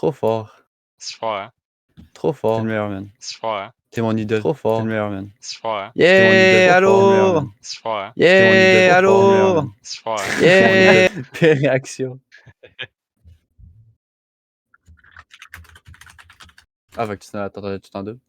Trop fort. C'est fort, hein? Trop T'es fort. le meilleur, man. C'est fort, hein? T'es mon idole. Trop T'es fort. le meilleur, man. C'est fort, hein? T'es mon idole. Yeah, T'es le meilleur, allô? man. C'est fort, hein? T'es mon idole. Yeah, T'es le meilleur, allô? man. C'est fort, hein? T'es mon Yeah! idole. Pire réaction. Ah, fait que t'entendais tout en deux.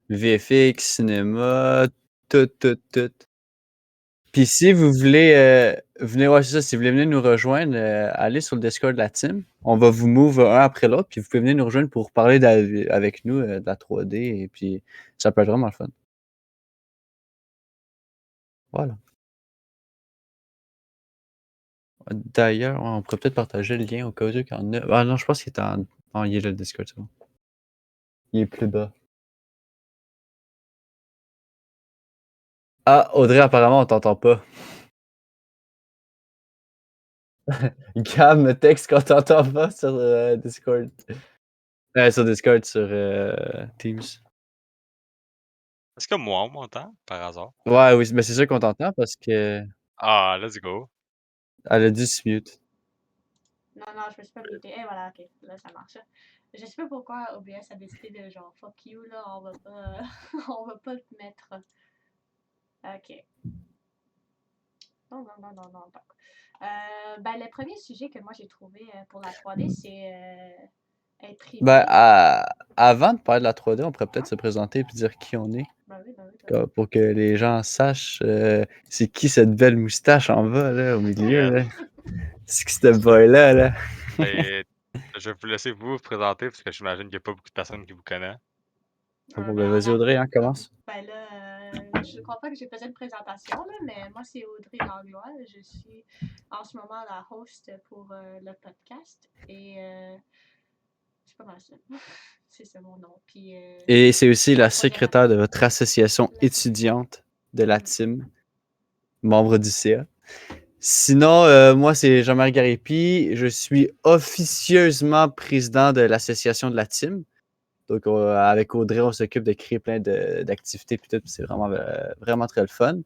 VFX, cinéma, tout. Puis si vous voulez, ouais, c'est ça, si vous voulez venir nous rejoindre, allez sur le Discord de la team. On va vous move un après l'autre, puis vous pouvez venir nous rejoindre pour parler avec nous de la 3D, et puis ça peut être vraiment le fun. Voilà. D'ailleurs, on pourrait peut-être partager le lien au cas où il y en a. Ah non, je pense qu'il est en... Oh, il est là, le Discord, c'est bon. Il est plus bas. Ah, Audrey, apparemment, on t'entend pas. Gab me texte qu'on t'entend pas sur Discord. Sur Discord, sur Teams. Est-ce que moi, on m'entend, par hasard? Ouais, oui, mais c'est sûr qu'on t'entend parce que Ah, let's go. elle a dit mute. Non, je me suis pas mutée. Et voilà, ok, là ça marche. Je sais pas pourquoi OBS a décidé de genre fuck you là, on va pas, on va pas te mettre. Ok. Non. Ben, le premier sujet que moi j'ai trouvé pour la 3D, c'est imprimer. Ben, avant de parler de la 3D, on pourrait peut-être se présenter et dire qui on est. Ben oui. Pour que les gens sachent c'est qui cette belle moustache en bas, là, au milieu. Là. C'est qui ce boy-là, là? Et je vais vous laisser vous présenter parce que j'imagine qu'il n'y a pas beaucoup de personnes qui vous connaissent. Ah bon, ben vas-y Audrey, hein, commence. Ben là, je crois pas que j'ai fait une présentation, là, mais moi c'est Audrey Langlois. Je suis en ce moment la host pour le podcast et c'est pas mal ça. C'est ça mon nom. Puis, Et c'est aussi la la secrétaire de votre association étudiante de la team, membre du CA. Sinon, moi, c'est Jean-Marie Garipi. Je suis officieusement président de l'association de la team. Donc, avec Audrey, on s'occupe de créer plein d'activités. Puis tout, c'est vraiment très le fun.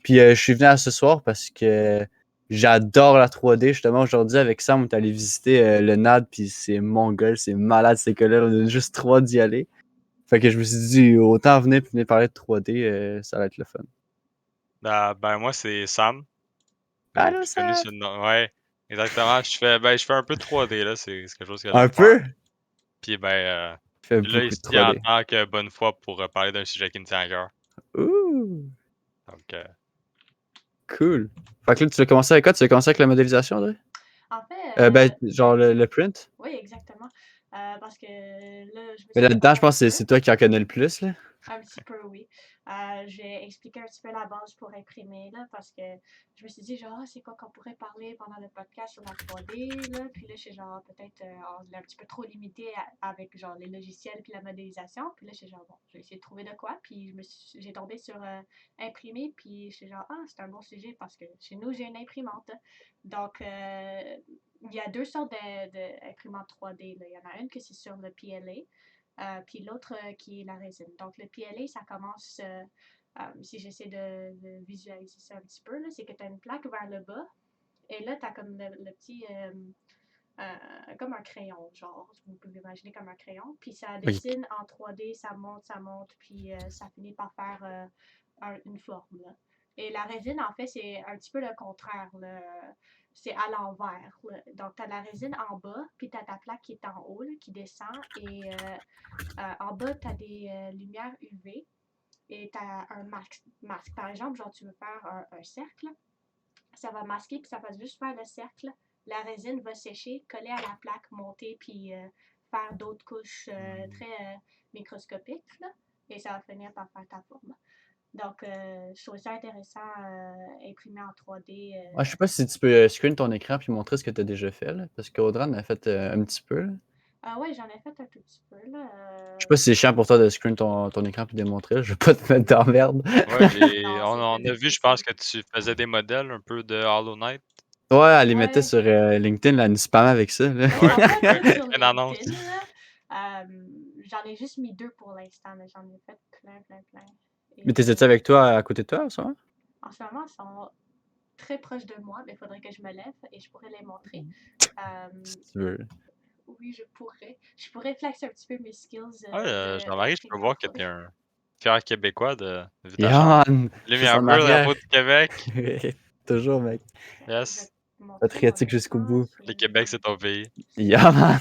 Puis, je suis venu à ce soir parce que j'adore la 3D. Justement, aujourd'hui, avec Sam, on est allé visiter le NAD. Puis, c'est mongol, c'est malade ces école-là. On a juste trois d'y aller. Fait que je me suis dit, autant venir parler de 3D, ça va être le fun. Ben moi, c'est Sam. Allô, Plus connu Sam! sur le nom. Ouais, exactement. Je fais un peu de 3D, là. C'est quelque chose que Un j'aime faire. peu? Puis Je fais je suis là beaucoup de ici en 3D. tant que bonne foi pour parler d'un sujet qui me tient à cœur. Ouh! Donc, Cool. Fait que là, tu vas commencer avec quoi? Tu vas commencer avec la modélisation, Audrey? en fait. Ben, genre le print? Oui, exactement. Parce que là, je me suis Mais là-dedans, préparée je pense que un c'est toi qui en connais le plus, là. Un petit peu, oui. Je vais expliquer un petit peu la base pour imprimer, là, parce que je me suis dit, genre, c'est quoi qu'on pourrait parler pendant le podcast sur la 3D, là. Puis là, je suis genre, peut-être, on est un petit peu trop limité avec, genre, les logiciels puis la modélisation. Puis là, je suis genre, bon, je vais essayer de trouver de quoi. Puis j'ai tombé sur imprimer, puis je suis genre, ah, c'est un bon sujet parce que chez nous, j'ai une imprimante. Donc, il y a deux sortes d'imprimantes 3D, là. Il y en a une que c'est sur le PLA. Puis l'autre qui est la résine. Donc le PLA, ça commence, si j'essaie de visualiser ça un petit peu, c'est que tu as une plaque vers le bas, et là, tu as comme le petit, comme un crayon, genre, vous pouvez imaginer comme un crayon, puis ça dessine en 3D, ça monte, puis ça finit par faire une forme, là. Et la résine, en fait, c'est un petit peu le contraire, là. C'est à l'envers, là. Donc, tu as la résine en bas, puis tu as ta plaque qui est en haut, là, qui descend, et en bas, tu as des lumières UV, et tu as un masque. Par exemple, genre, tu veux faire un cercle, ça va masquer, puis ça va juste faire le cercle. La résine va sécher, coller à la plaque, monter, puis faire d'autres couches très microscopiques, là, et ça va finir par faire ta forme. Donc, je trouvais ça intéressant, imprimé en 3D. Ouais, je sais pas si tu peux screen ton écran puis montrer ce que tu as déjà fait, là, parce qu'Audran a fait un petit peu. Là. Ah ouais, j'en ai fait un tout petit peu, là. Je sais pas si c'est chiant pour toi de screen ton écran puis de montrer. Je veux pas te mettre dans la merde. Ouais, Non, on, c'est on pas a vu, je pense difficile. que tu faisais des modèles un peu de Hollow Knight. Ouais, elle les mettait Ouais. sur LinkedIn, là, elle nous spammait avec ça. Là. Ben, ils Ouais, sont pas ouais, toutes sur plein d'annonces. LinkedIn, là. J'en ai juste mis 2 pour l'instant, mais j'en ai fait plein. Et, Mais t'étais-tu avec toi à côté de toi, ça? en ce moment, ils sont très proches de moi, mais il faudrait que je me lève et je pourrais les montrer. Si tu veux. Oui, je pourrais. Je pourrais flexer un petit peu mes skills Ouais, Jean-Marie, je peux d'imprimé en voir que 3D. t'es un fier Québécois de ta chambre. Yeah, man! Juste Lumière en bleue, arrière. drapeau du Québec. Toujours, mec. Je vais Yes. te montrer mon Patriotique jusqu'au écran. bout. Le Québec, c'est ton pays. Yeah, man!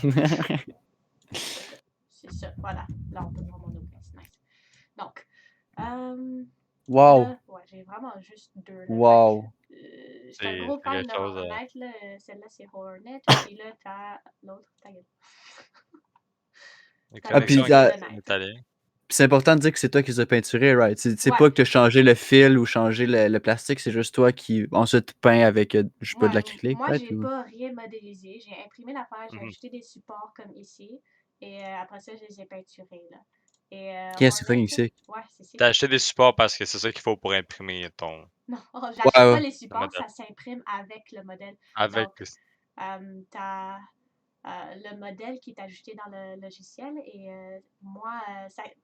C'est ça, voilà. Là, on peut voir mon OBS. Nice. Donc, Wow! là, ouais, j'ai vraiment juste 2. Là, Wow! c'est un gros C'est fan quelque de chose. Hollow Knight. Là. Celle-là, c'est Hornet. Puis là, t'as l'autre. Ta gueule. Une T'as puis connexion l'autre t'as- Golden Knight. italienne. c'est important de dire que c'est toi qui les as peinturés, right? C'est Ouais. pas que tu as changé le fil ou changé le plastique, c'est juste toi qui ensuite peint avec, je sais pas, de Ouais, l'acrylique, moi, peut-être? j'ai Ou... pas rien modélisé. J'ai imprimé l'affaire, j'ai Mhm. ajouté des supports comme ici. Et après ça, je les ai peinturés. Là. Et Ok, c'est Hornet, fucking sick. ouais, c'est T'as sick. acheté des supports parce que c'est ça qu'il faut pour imprimer ton Non, Ouais, j'achète pas ouais. les ton supports, modèle. ça s'imprime avec le modèle. Avec. Donc, t'as le modèle qui est ajouté dans le logiciel et moi,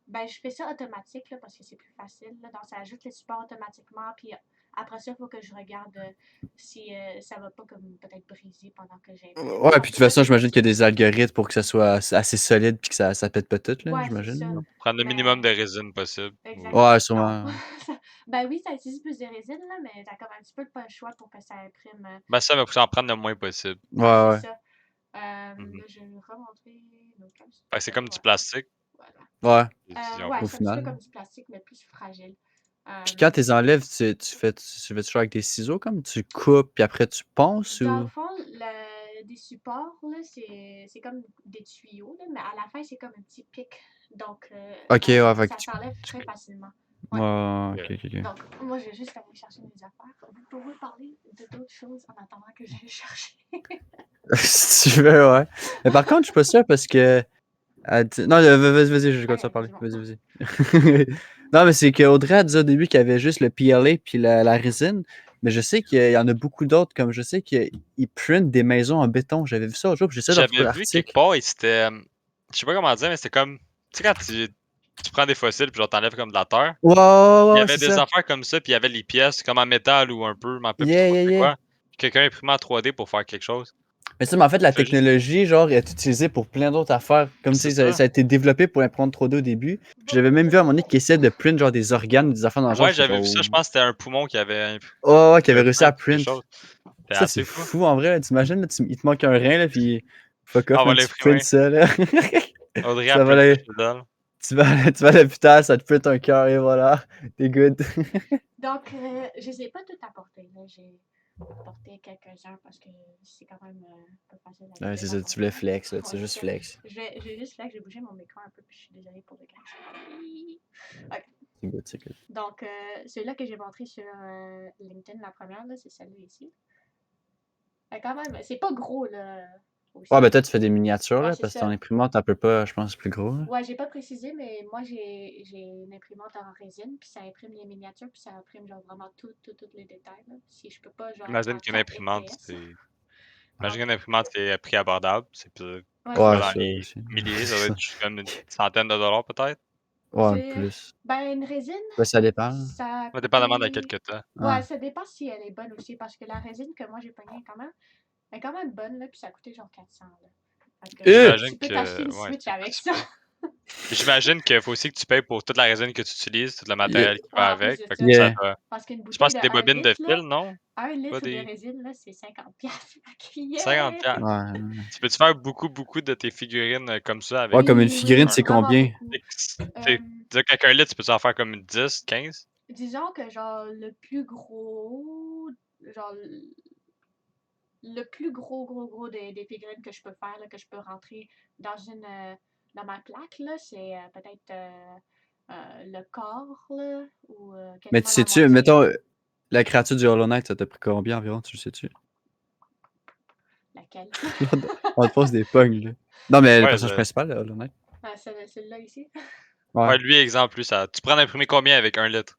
je fais ça automatique là, parce que c'est plus facile. Là. Donc, ça ajoute les supports automatiquement. Puis après ça, il faut que je regarde si ça va pas comme peut-être briser pendant que j'imprime. Ouais, Donc, puis de toute ça, façon, c'est j'imagine qu'il y a possible. des algorithmes pour que ça soit assez solide puis que ça pète pas tout, là, Ouais, c'est ça. j'imagine. Prendre le minimum Mais de résine possible. exactement. Ouais, Non. sûrement. Ben oui, ça utilise plus de résine, là, mais t'as comme un petit peu pas le choix pour que ça imprime. Ben ça, mais faut en prendre le moins possible. Ouais, Ouais, c'est ouais. ça. Mhm. Là, je vais vous remontrer nos cases. Fait que c'est comme du Voilà. plastique. Ouais. Si on Ouais, peut. Au c'est un petit peu final. comme du plastique, mais plus fragile. Puis quand tu Euh, les enlèves, tu fais toujours avec des ciseaux comme tu coupes puis après tu ponces Dans le ou. fond, des supports, là, c'est comme des tuyaux, là, mais à la fin, c'est comme un petit pic. Donc, Ok, ouais, fait que ça s'enlève très facilement. Ouais. Ouais, Ok. ok. Donc, moi, je vais juste aller chercher mes affaires. Vous pouvez parler de d'autres choses en attendant que j'aille chercher. Si tu veux, ouais. Mais par contre, je suis pas sûr parce que. Non, vas-y, je continue à Ok, parler. dis-moi. Vas-y. Non, mais c'est qu'Audrey a dit au début qu'il y avait juste le PLA puis la résine. Mais je sais qu'il y en a beaucoup d'autres, comme je sais qu'ils printent des maisons en béton. J'avais vu ça un jour, puis j'essaie de J'avais retrouver vu quelque l'article. part et c'était. Je sais pas comment dire, mais c'était comme. Tu sais, quand tu prends des fossiles puis genre t'enlèves comme de la terre. Il y Ouais, avait c'est des ça. affaires comme ça, puis il y avait les pièces comme en métal ou un peu, je m'en rappelle plus Yeah, trop yeah, c'est yeah. quoi. Quelqu'un imprimé en 3D pour faire quelque chose. Mais ça, mais en fait, la Tu fais juste. technologie, genre, est utilisée pour plein d'autres affaires. Comme tu C'est sais, ça, ça. ça a été développé pour l'imprendre 3D au début. Puis j'avais même vu à un moment donné qui essayait de print genre des organes, des affaires dans le genre. Ouais, J'étais j'avais vu genre, ça, je pense que c'était un poumon qui avait, oh, ouais, qui qui avait avait réussi à print quelque print. chose. C'était Ça, c'est assez fou. fou en vrai. Là. T'imagines, là, il te manque un rein, là, puis fuck Ah, off, on va man, tu printes l'imprimer. ça, là. Audrey a Ça va print ça aller. chez elle. Tu vas à l'hôpital, ça te print un cœur et voilà. T'es good. Donc, je les ai pas toutes apportées. J'ai apporté quelques-uns parce que c'est quand même pas facile à Ouais, trouver c'est ça, tu n'importe voulais où. flex, là. Tu Ouais, veux c'est juste ça. flex. Je vais juste là que j'ai bougé mon écran un peu, puis je suis désolée pour le crash. Ok. C'est good, c'est good. Donc, celui-là que j'ai montré sur LinkedIn, la première, là, c'est celle-là ici. Quand même, c'est pas gros, là, aussi. Ouais, ben toi, tu fais des miniatures, Ouais, là, c'est parce que ça. ton imprimante, elle peut pas, je pense, plus gros, là. Ouais, j'ai pas précisé, mais moi, j'ai une imprimante en résine, puis ça imprime les miniatures, puis ça imprime genre vraiment tous les détails. Là. Si je peux pas, genre, être Imagine en qu'une 4 imprimante, FPS. c'est. Donc, Imagine qu'une imprimante, c'est prix abordable. C'est plus. ouais, c'est Pas Ouais, dans ça. ça les aussi. milliers, ça doit être juste comme une centaine de dollars peut-être. Ouais, J'ai. plus. Ben, une résine, Ben, ça dépend. ça a Ça dépendamment de coûté. quelques temps. Ouais, Ouais. ça dépend si elle est bonne aussi, parce que la résine que moi j'ai pognée quand même, elle est quand même bonne, là, puis ça a coûté genre 400, là. Fait que J'imagine tu peux t'acheter que. une Ouais, Switch c'est pas avec si ça. pire. J'imagine qu'il faut aussi que tu payes pour toute la résine que tu utilises, tout le Yeah. matériel qui Ouais, va en plus avec. de Fait que ça. ça Yeah. doit. Parce qu'une Je pense bouteille que de c'est des 1 bobines de litre, fil, là, non? 1 Pas litre de des résine, là, c'est 50$. Fait que 50 yeah! piastres. Ouais. Tu peux-tu faire beaucoup de tes figurines comme ça Ouais, avec comme une Oui, oui, figurine, un. c'est vraiment combien? beaucoup. Tu sais qu'avec un litre, tu peux en faire comme 10, 15? Disons que genre le plus gros, genre le plus gros des figurines que je peux faire, là, que je peux rentrer dans une dans ma plaque, là, c'est peut-être le corps, là, ou Mais tu quasiment la sais-tu, moitié. mettons, la créature du Hollow Knight, ça t'a pris combien environ, tu le sais-tu? Laquelle? On te pose des pognes, là. Non, mais le Ouais, personnage principal, le Hollow Knight. Celle-là ici. Ouais, ouais, lui, exemple, lui, ça. Tu prends d'imprimer combien avec 1 litre?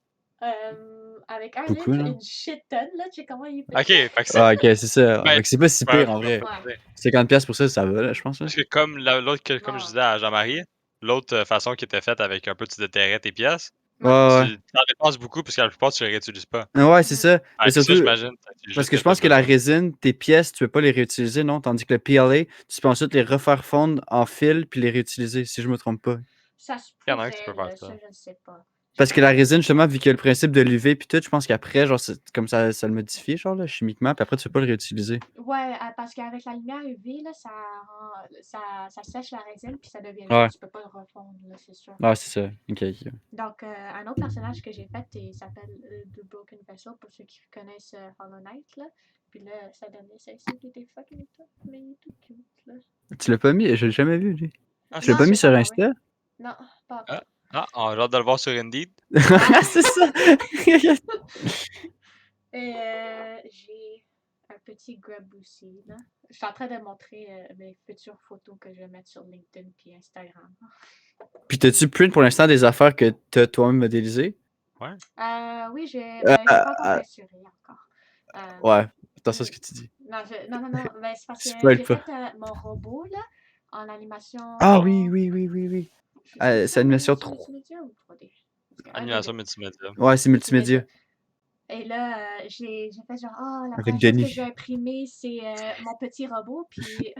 Avec 1 beaucoup, litre, là. une shit tonne, là, tu sais comment il est Ok, petit. fait que c'est. Ah, ok, c'est ça. Ben, Fait que c'est pas si ben, pire, en vrai. Ouais. 50$ pour ça va, là, je pense, là. parce que comme l'autre, comme je Non. disais à Jean-Marie, l'autre façon qui était faite avec un peu, tu déterrais tes pièces, Ouais, Ouais. ouais. tu t'en dépenses beaucoup parce que la plupart, tu les réutilises pas. Ouais, c'est ça. Mais Avec ça, surtout, j'imagine, c'est parce juste que que je t'as pense que la besoin. résine, tes pièces, tu peux pas les réutiliser, non? Tandis que le PLA, tu peux ensuite les refaire fondre en fil puis les réutiliser, si je me trompe pas. Ça se Il y en a un qui pourrait, peut faire là, ça. ça, je ne sais pas. Parce que la résine, justement, vu qu'il y a le principe de l'UV puis tout, je pense qu'après, genre, comme ça le modifie, genre, là, chimiquement, puis après, tu peux pas le réutiliser. Ouais, parce qu'avec la lumière UV, là, ça sèche la résine, puis ça devient Ouais. jaune, tu peux pas le refondre, là, c'est sûr. Ah, c'est ça. Ok, ok. Donc, un autre personnage que j'ai fait, il s'appelle The Broken Vessel, pour ceux qui connaissent Hollow Knight, là. Puis là, ça donnait celle-ci qui était fucking top, mais il est tout cute, là. Tu l'as pas mis? Je l'ai jamais vu, lui. Ah, Tu l'as Non, pas je mis l'ai pas sur encore vu. Insta? Non, pas Ah, encore. j'ai hâte de le voir sur Indeed. Ah, c'est ça! Et j'ai un petit grab aussi, là. Je suis en train de montrer mes futures photos que je vais mettre sur LinkedIn puis Instagram. Puis t'as-tu print pour l'instant des affaires que t'as toi-même modélisées? Ouais. Oui, j'ai Euh, pas encore euh, peinturé encore. ouais, attention à ce que tu dis. Non, non. Ben, c'est parce que Spoil j'ai pas. fait mon robot, là, en animation. Ah oui, oui, oui, oui, oui. C'est C'est ça, animation animation 3. multimédia ou 3D? Un des Animation deux. multimédia. Ouais, c'est multimédia. Et là, j'ai fait genre, la Avec première chose que Denis. je vais imprimer, c'est mon petit robot. Puis,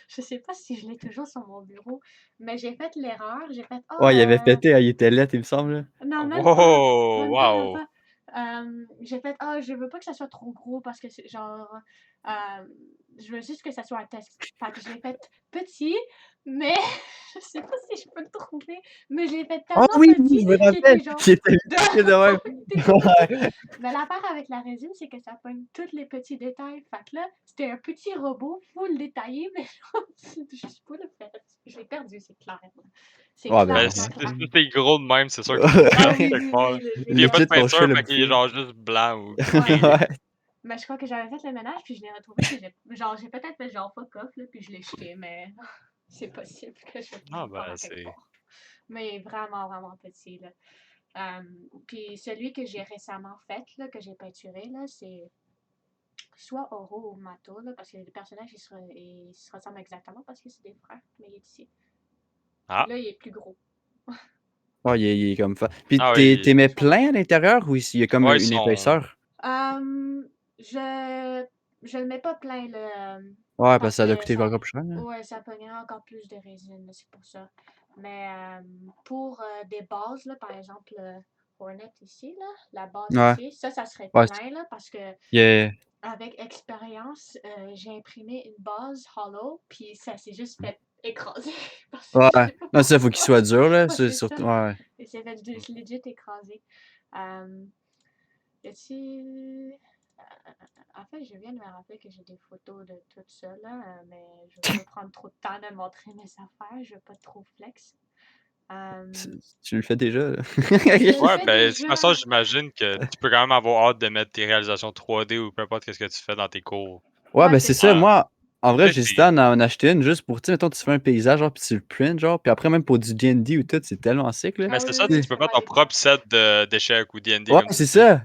je sais pas si je l'ai toujours sur mon bureau, mais j'ai fait l'erreur. J'ai fait, Ouais, il avait pété, hein, il était laid, il me semble, là. non, même pas. Wow! Même pas, même Wow! pas. J'ai fait, je veux pas que ça soit trop gros parce que c'est genre, je veux juste que ça soit un test. Fait que je l'ai fait petit, mais je sais pas si je peux le trouver, mais je l'ai fait Ah tellement oui, oui, petit je me qu'il était rappelle. genre. Il était minuscule de même. Il était tout petit. Mais l'affaire avec la résine, c'est que ça pogne tous les petits détails. Fait que là, c'était un petit robot full détaillé, mais genre, je sais pas le faire. Je l'ai perdu, c'est clair. C'est Ouais, clair, ben, Ben, et si clair. t'es gros de même, c'est sûr qu'il faut que tu Ah le oui, quelque oui, part. oui, Puis il y a pas de legit, ton chat peinture, l'a fait qu'il est bouffé. genre juste blanc ou Ouais. gris. Ouais. Mais je crois que j'avais fait le ménage, puis je l'ai retrouvé, puis j'ai peut-être fait genre fuck off, là, puis je l'ai jeté, mais c'est possible que je Ah, le prenne ben, à quelque c'est. part. Mais il est vraiment, vraiment petit, là. Puis celui que j'ai récemment fait, là, que j'ai peinturé, là, c'est soit Oro ou Mato, là, parce que les personnages, ils se ressemblent exactement parce que c'est des frères, mais il est ici. Ah, Là, il est plus gros. Ouais, il est comme ça. Puis ah oui. t'es mets plein à l'intérieur ou il y a comme Ouais, ils une sont. épaisseur? Je je le mets pas plein, là, Ouais, parce que parce ça doit que coûter ça, encore plus cher, là. ouais, ça pognerait encore plus de résine, là, c'est pour ça. Mais pour des bases, là, par exemple, Hornet ici, là, la base Ouais. ici, ça serait Ouais. plein, là, parce que Yeah. avec expérience, j'ai imprimé une base hollow, puis ça s'est juste fait écraser. Parce que je Ouais. sais pas Non, ça, faut qu'il pourquoi. soit dur, là. Ouais, C'est c'est ça. surtout. Ouais. Il s'est fait legit écraser. Y a-t-il. En fait, je viens de me rappeler que j'ai des photos de tout ça, là, mais je vais pas prendre trop de temps de montrer mes affaires. Je veux pas trop flex. Tu le fais déjà, là. Je le Ouais, fais ben, de toute façon, déjà. j'imagine que tu peux quand même avoir hâte de mettre tes réalisations 3D ou peu importe ce que tu fais dans tes cours. Ouais, Ouais, ben c'est c'est ça. ça. Moi, en vrai, Tu sais, j'hésitais à en acheter une juste pour, tu sais, mettons, tu fais un paysage, genre, puis tu le print, genre, puis après, même pour du D&D ou tout, c'est tellement sick, là. Mais Ah oui, c'est oui, ça, oui, tu tu peux peux pas faire ton des propre props. set d'échecs ou D&D, Ouais, comme tu c'est dis. ça.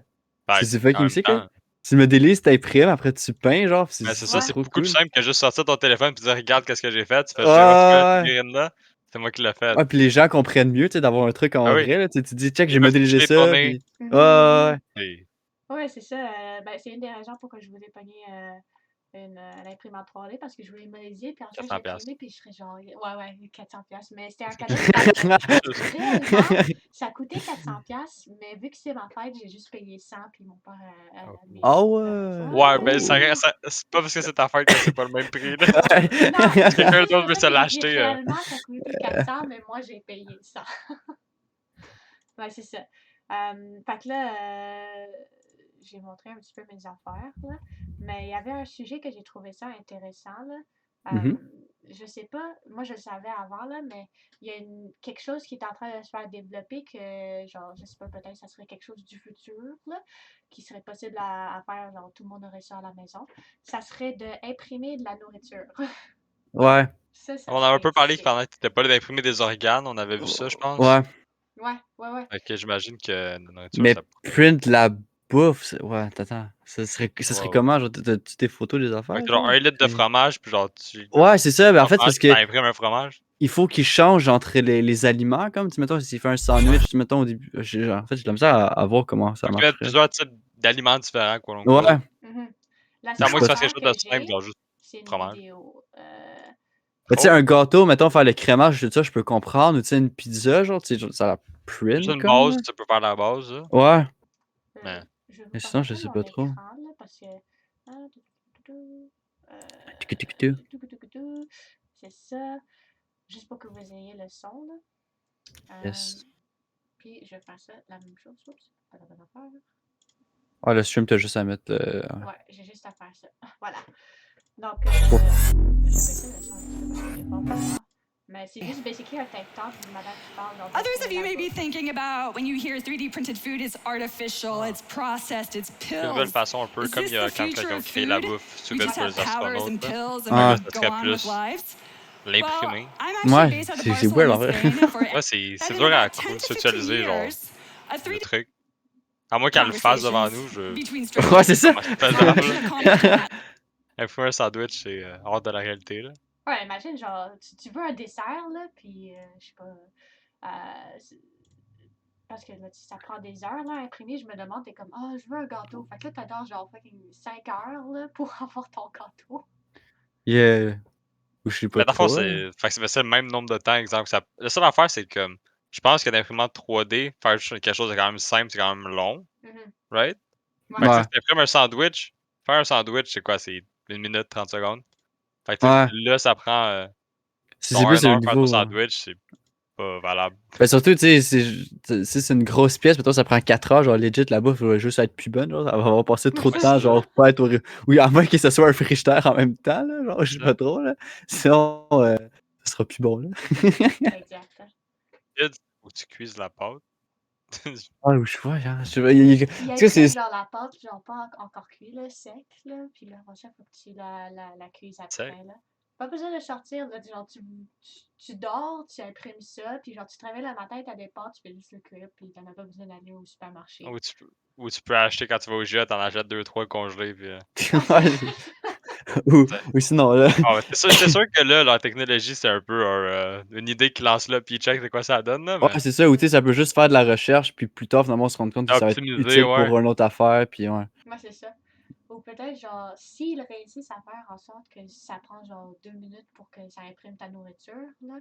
Ben, C'est en fucking même sick, là. temps. Tu modélises, t'imprimes, après tu peins, genre, puis Ben, c'est c'est ça, c'est Ouais. c'est trop beaucoup plus cool. simple que juste sortir ton téléphone et dire regarde qu'est-ce que j'ai fait. Tu fais je vois, tu vois la Ouais, figurine là, c'est moi qui l'ai faite. ouais, puis les gens comprennent mieux, tu sais, d'avoir un truc Ah en oui, vrai, là. Tu sais, tu dis, check, ils j'ai peuvent modélisé toucher, ça, tourner. puis. Ouais, ouais, Et- Ouais, c'est ça. Ben, c'est une des raisons pour que je voulais pogner l'imprimante 3D parce que je voulais modéliser, puis ensuite 400 piastres. j'imprimer, puis je serais genre, ouais, 400$. Mais c'était un cadeau de ma fête. Réellement, ouais. ça coûtait 400$, mais vu que c'est ma fête, j'ai juste payé 100, puis mon père a mis Ah Ouais, ouais. ben, Oh. c'est pas parce que c'est ta fête que c'est pas le même prix, là. Non, Si c'est quelqu'un c'est d'autre pour veut ça se que j'ai dit l'acheter, réellement, ça coûtait 400, mais moi, j'ai payé 100. Ouais, c'est ça. Fait que là, j'ai montré un petit peu mes affaires, là. Mais il y avait un sujet que j'ai trouvé ça intéressant, là. Mhm. je sais pas, moi je le savais avant, là, mais il y a quelque chose qui est en train de se faire développer que, genre, je sais pas, peut-être ça serait quelque chose du futur, là, qui serait possible à faire, genre, tout le monde aurait ça à la maison. Ça serait d'imprimer de la nourriture. Ouais. Ça On en a un serait peu parlé sick. pendant que t'étais pas là d'imprimer des organes, on avait vu ça, je pense. Ouais. Ouais. Fait que j'imagine que la nourriture, Mais ça print la bouffe, ouais, attends. Ça serait ouais. comment? Genre, t'as-tu des photos des Fait affaires, que genre genre? 1 litre de fromage, puis genre tu Ouais, c'est ça. Ben, en un fait, c'est fromage, parce puis que t'imprimes un fromage. il faut qu'il change entre les aliments, comme, tu mettons, s'il fait un sandwich, tu mettons, au début, en fait, j'ai de la misère à voir comment ça Faut que tu mettes marcherait. plusieurs types d'aliments différents, quote unquote. Ouais, Mhm. La C'est à seule je moins que sais ça pas. fasse affaire quelque chose que de simple, j'ai, genre juste c'est une fromage. vidéo. Ben, tu sais, Oh! un gâteau, mettons, faire le crémage, tout ça, je peux comprendre. Ou tu sais, une pizza, genre, tu sais, genre, ça la Juste print, une comme, base, là. tu peux faire la base, là. Ouais, Euh, Mais je vais vous mais sinon, je partager sais mon pas trop. écran là, parce que. Ah, Tuc-tuc-tuc. c'est ça. Juste pour que vous ayez le son. Là. Yes. Puis je vais faire ça, la même chose. Oups, pas la bonne affaire. Ah, le stream, t'as juste à mettre. Ouais, j'ai juste à faire ça. Voilà. Donc, Pour- je vais baisser le son un petit peu parce qu'il est fort pour moi. Mais c'est juste basically un tank top d'une madame qui parle dans Others of you may be thinking about when you hear 3D printed food, it's artificial, it's processed, it's c'est une nouvelle pills. façon, un peu Is comme this il y a the quand future ils ont of créé la food? bouffe We souvent just pour have les powers astronautes, and là. pills Fait and que Ah. là, we ça go serait on with plus lives. Well, l'imprimer. I'm actually Ouais, based out of c'est Barcelona, weird, en vrai. Spain, for Ouais, that c'est in dur à about 10 to 15 conceptualiser, genre, years, a le 3D truc. À moins qu'elle le fasse devant conversations nous, je between sais Ouais, strangers c'est pas ça. comment c'est have faisable, been là. accomplished in that. Imprimer un sandwich, c'est hors de la réalité, là. Ouais, imagine, genre, tu veux un dessert, là, puis je sais pas. Parce que là, ça prend des heures là, à imprimer. Je me demande, t'es comme, ah, je veux un gâteau. Fait que là, t'attends genre fucking 5 heures là, pour avoir ton gâteau. Yeah. Ou je sais pas Mais dans le fond, trop, là. fait que c'est le même nombre de temps, exemple. La seule affaire, c'est que je pense que l'imprimante 3D, faire juste quelque chose de quand même simple, c'est quand même long, Mhm. right? Fait Ouais. que tu sais, Ouais. si t'imprimes un sandwich, faire un sandwich, c'est quoi? C'est 1 minute, 30 secondes. Fait que tu sais, Ouais. là, ça prend C'est genre plus 1 le heure faire ton niveau. sandwich, c'est pas valable. Ben surtout, tu sais, si c'est une grosse pièce, mettons, ça prend 4 heures, genre legit, la bouffe va juste être plus bonne, genre, ça va avoir passé trop de Ouais, temps, c'est genre, ça. pas être oui, à moins que ce soit un frigidaire en même temps, là, genre, je sais C'est ça. pas trop, là. Sinon, ça sera plus bon, là. Exact. Vide, faut que tu cuises la pâte. Ah, ou je vois, genre, je sais pas, Il tu sais, imprime c'est. genre la pâte, genre pas encore cuit, là, sec, là. Puis là, après ça, faut que tu la cuises Sec. après, là. Pas besoin de sortir, là. Genre, tu dors, tu imprimes ça, puis genre, tu te réveilles le matin, t'as des pâtes, tu fais juste le cuire, puis t'en as pas besoin d'aller au supermarché. Ou tu peux acheter quand tu vas au GA, t'en achètes 2-3 congelés, puis Ouais, ou, tu sais. ou sinon, là. Ah ouais, c'est sûr que là, leur technologie, c'est un peu une idée qu'ils lancent là, puis ils check c'est quoi ça donne, là, mais Ouais, c'est ça, ou tu sais, ça peut juste faire de la recherche, puis plus tard, finalement, on se rend compte que ça va être optimiser, utile ouais. pour une autre affaire, puis ouais. Moi, c'est ça. Ou peut-être, genre, s'ils réussissent à faire en sorte que ça prend, genre, 2 minutes pour que ça imprime ta nourriture, là,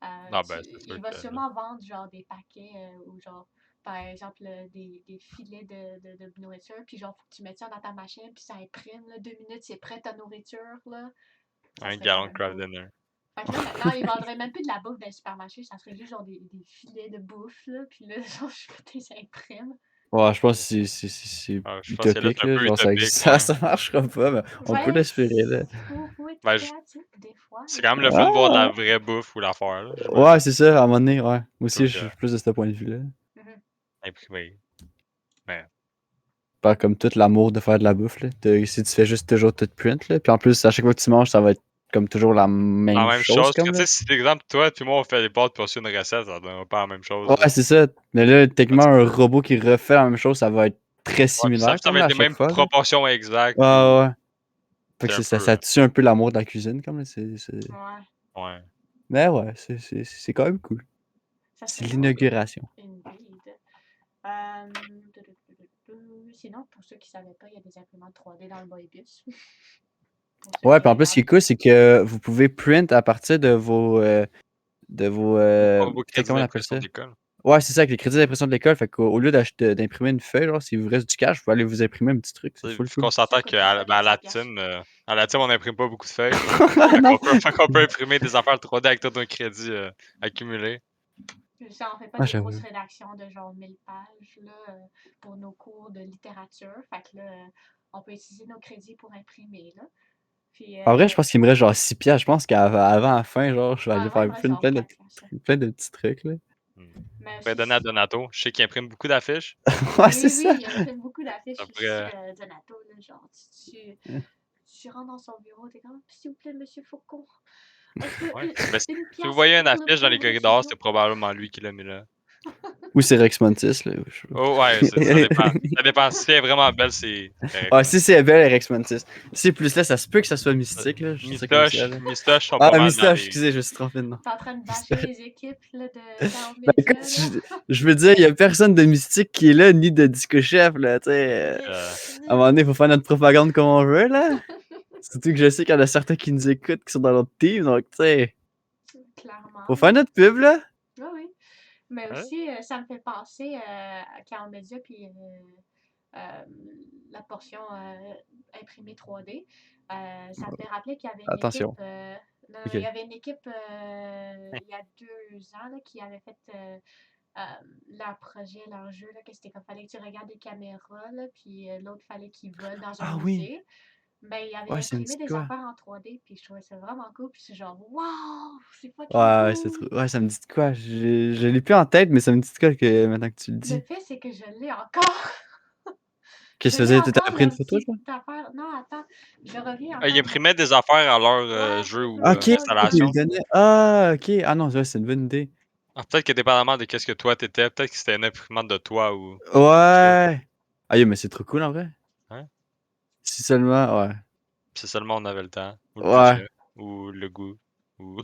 Ah ben, c'est sûr il va que là. sûrement vendre, genre, des paquets ou, genre, par exemple, des filets de nourriture, puis, genre, faut que tu mettes ça dans ta machine, puis ça imprime, là, 2 minutes, c'est prêt ta nourriture, là. Ça Un serait quand gallon de même craft cool. dinner. Fait que là, maintenant, ils vendraient même plus de la bouffe dans les supermarchés, ça serait juste, genre, des filets de bouffe, là, puis là, genre, ça imprime. Ouais, je pense que c'est Ah, je pense que là, utopique, c'est un là. peu Genre, ça, utopique, ça, ouais. ça marchera pas, mais on peut Ouais, l'espérer, là. faut être Ben, créatif des fois, c'est là. quand même le fun de voir de la Ah! vraie bouffe ou l'affaire, là, Ouais, j'imagine. c'est ça, à un moment donné, ouais. Moi aussi, Plutôt je suis que plus de ce point de vue-là. Mhm. imprimer. Mais, Pas comme tout l'amour de faire de la bouffe, là. Si tu fais juste toujours tout print, là. Puis en plus, à chaque fois que tu manges, ça va être comme toujours la la même même chose, chose, parce comme que tu là. sais, si par exemple, toi puis moi, on fait des pâtes puis on suit une recette, ça donne pas la même chose, là. Ouais, c'est ça. Mais là, Fait techniquement, que un robot qui refait la même chose, ça va être très ouais, puis similaire, ça comme va là, être à les chaque mêmes fois, là. proportions exactes, Ouais, puis ouais. Fait c'est que un ça, peu, ça tue un peu l'amour de la cuisine, comme là. Ouais, ouais. Mais ouais, c'est quand même cool. ça C'est serait vraiment cool. l'inauguration. Indeed. Sinon, pour ceux qui ne savaient pas, il y a des imprimantes 3D dans le Boybus. Pour ceux Ouais, qui puis en plus, ce qui est regardent. cool, c'est que vous pouvez print à partir de Vos tu sais, crédits comment on appelle d'impression ça? d'école. Ouais, c'est ça, avec les crédits d'impression de l'école. Fait qu'au lieu d'imprimer une feuille, genre, s'il vous reste du cash, vous pouvez aller vous imprimer un petit truc. C'est Tu sais, full vu cool. qu'on Ça s'entend coûte pas cher, qu'à 25$. à la team, on n'imprime pas beaucoup de feuilles. Non! Fait qu'on peut imprimer des affaires 3D avec tout un crédit accumulé. Ça, on fait pas Ah, des grosses j'avoue. rédactions de genre 1000 pages là, pour nos cours de littérature. Fait que là, on peut utiliser nos crédits pour imprimer. Là. Puis, En vrai, je pense qu'il me reste genre 6 piastres. Je pense qu'avant la fin, genre, je vais aller moi, il me faire reste genre plein de, 4 piastres, là. plein de petits trucs, là. Mais pourrais aussi, donner à Donato. Je sais qu'il imprime beaucoup d'affiches. Ouais, c'est oui, ça. il imprime beaucoup d'affiches Ça aussi, pourrait. Donato, là, genre, tu rentres dans son bureau, t'es comme, s'il vous plaît, monsieur Faucon, Ouais. Mais une si vous pièce voyez une pour le affiche dans les pauvre corridors, c'est étudiant. probablement lui qui l'a mis là. Ou c'est Rex Mantis, là. Oh, ouais, ça dépend. Ça dépend. Si elle est vraiment belle, c'est correct. Ouais, Là. si c'est belle, Rex Mantis. Si c'est plus là, ça se peut que ça soit mystique, là. Je dis ça comme ça, là. Mistoche sont pas Ah, mal dans Mistoche, les. excusez, je me suis trompé de nom. T'es en train de bâcher les équipes là, de Chaos Ben, Media, écoute, là. je veux dire, il y a personne de mystique qui est là, ni de Disco Chef, là, tu sais. Euh, À un moment donné, il faut faire notre propagande comme on veut, là. Surtout que je sais qu'il y en a certains qui nous écoutent, qui sont dans notre team, donc, tu sais, Clairement. faut faire notre pub, là. Oui, oui. Mais Ouais. aussi, ça me fait penser à Chaos Media, puis la portion imprimée 3D. Ça me fait rappeler qu'il y avait une Attention. équipe, non, Ok. il y avait une équipe il y a 2 ans là, qui avait fait leur projet, leur jeu, là, que c'était comme fallait que tu regardes des caméras, là, puis l'autre fallait qu'il vole dans un Ah oui. musée. Ben, il avait Ouais, ça me imprimé dit des quoi? affaires en 3D, puis je trouvais ça vraiment cool, puis c'est genre, waouh, c'est fucking Ouais, c'est cool! trop. Ouais, ça me dit de quoi? Je l'ai plus en tête, mais ça me dit de quoi que maintenant que tu le Le dis. fait, c'est que je l'ai encore! Qu'est-ce Je que l'ai ça faisait? T'as encore, pris une la photo, petite genre? affaire. Non, attends, je reviens il encore. imprimait des affaires à leur Ouais, jeu il ou imprimait Ok, ça au lieu il de. le installation. donnait. Ah, ok. Ah non, ouais, c'est une bonne idée. Ah, peut-être que dépendamment de qu'est-ce que toi t'étais, peut-être que c'était une imprimante de toi ou. Ouais. Aïe, mais c'est trop cool en vrai. Hein? Si seulement, ouais. Si seulement on avait le temps, ou le Ouais. budget, ou le goût, ou.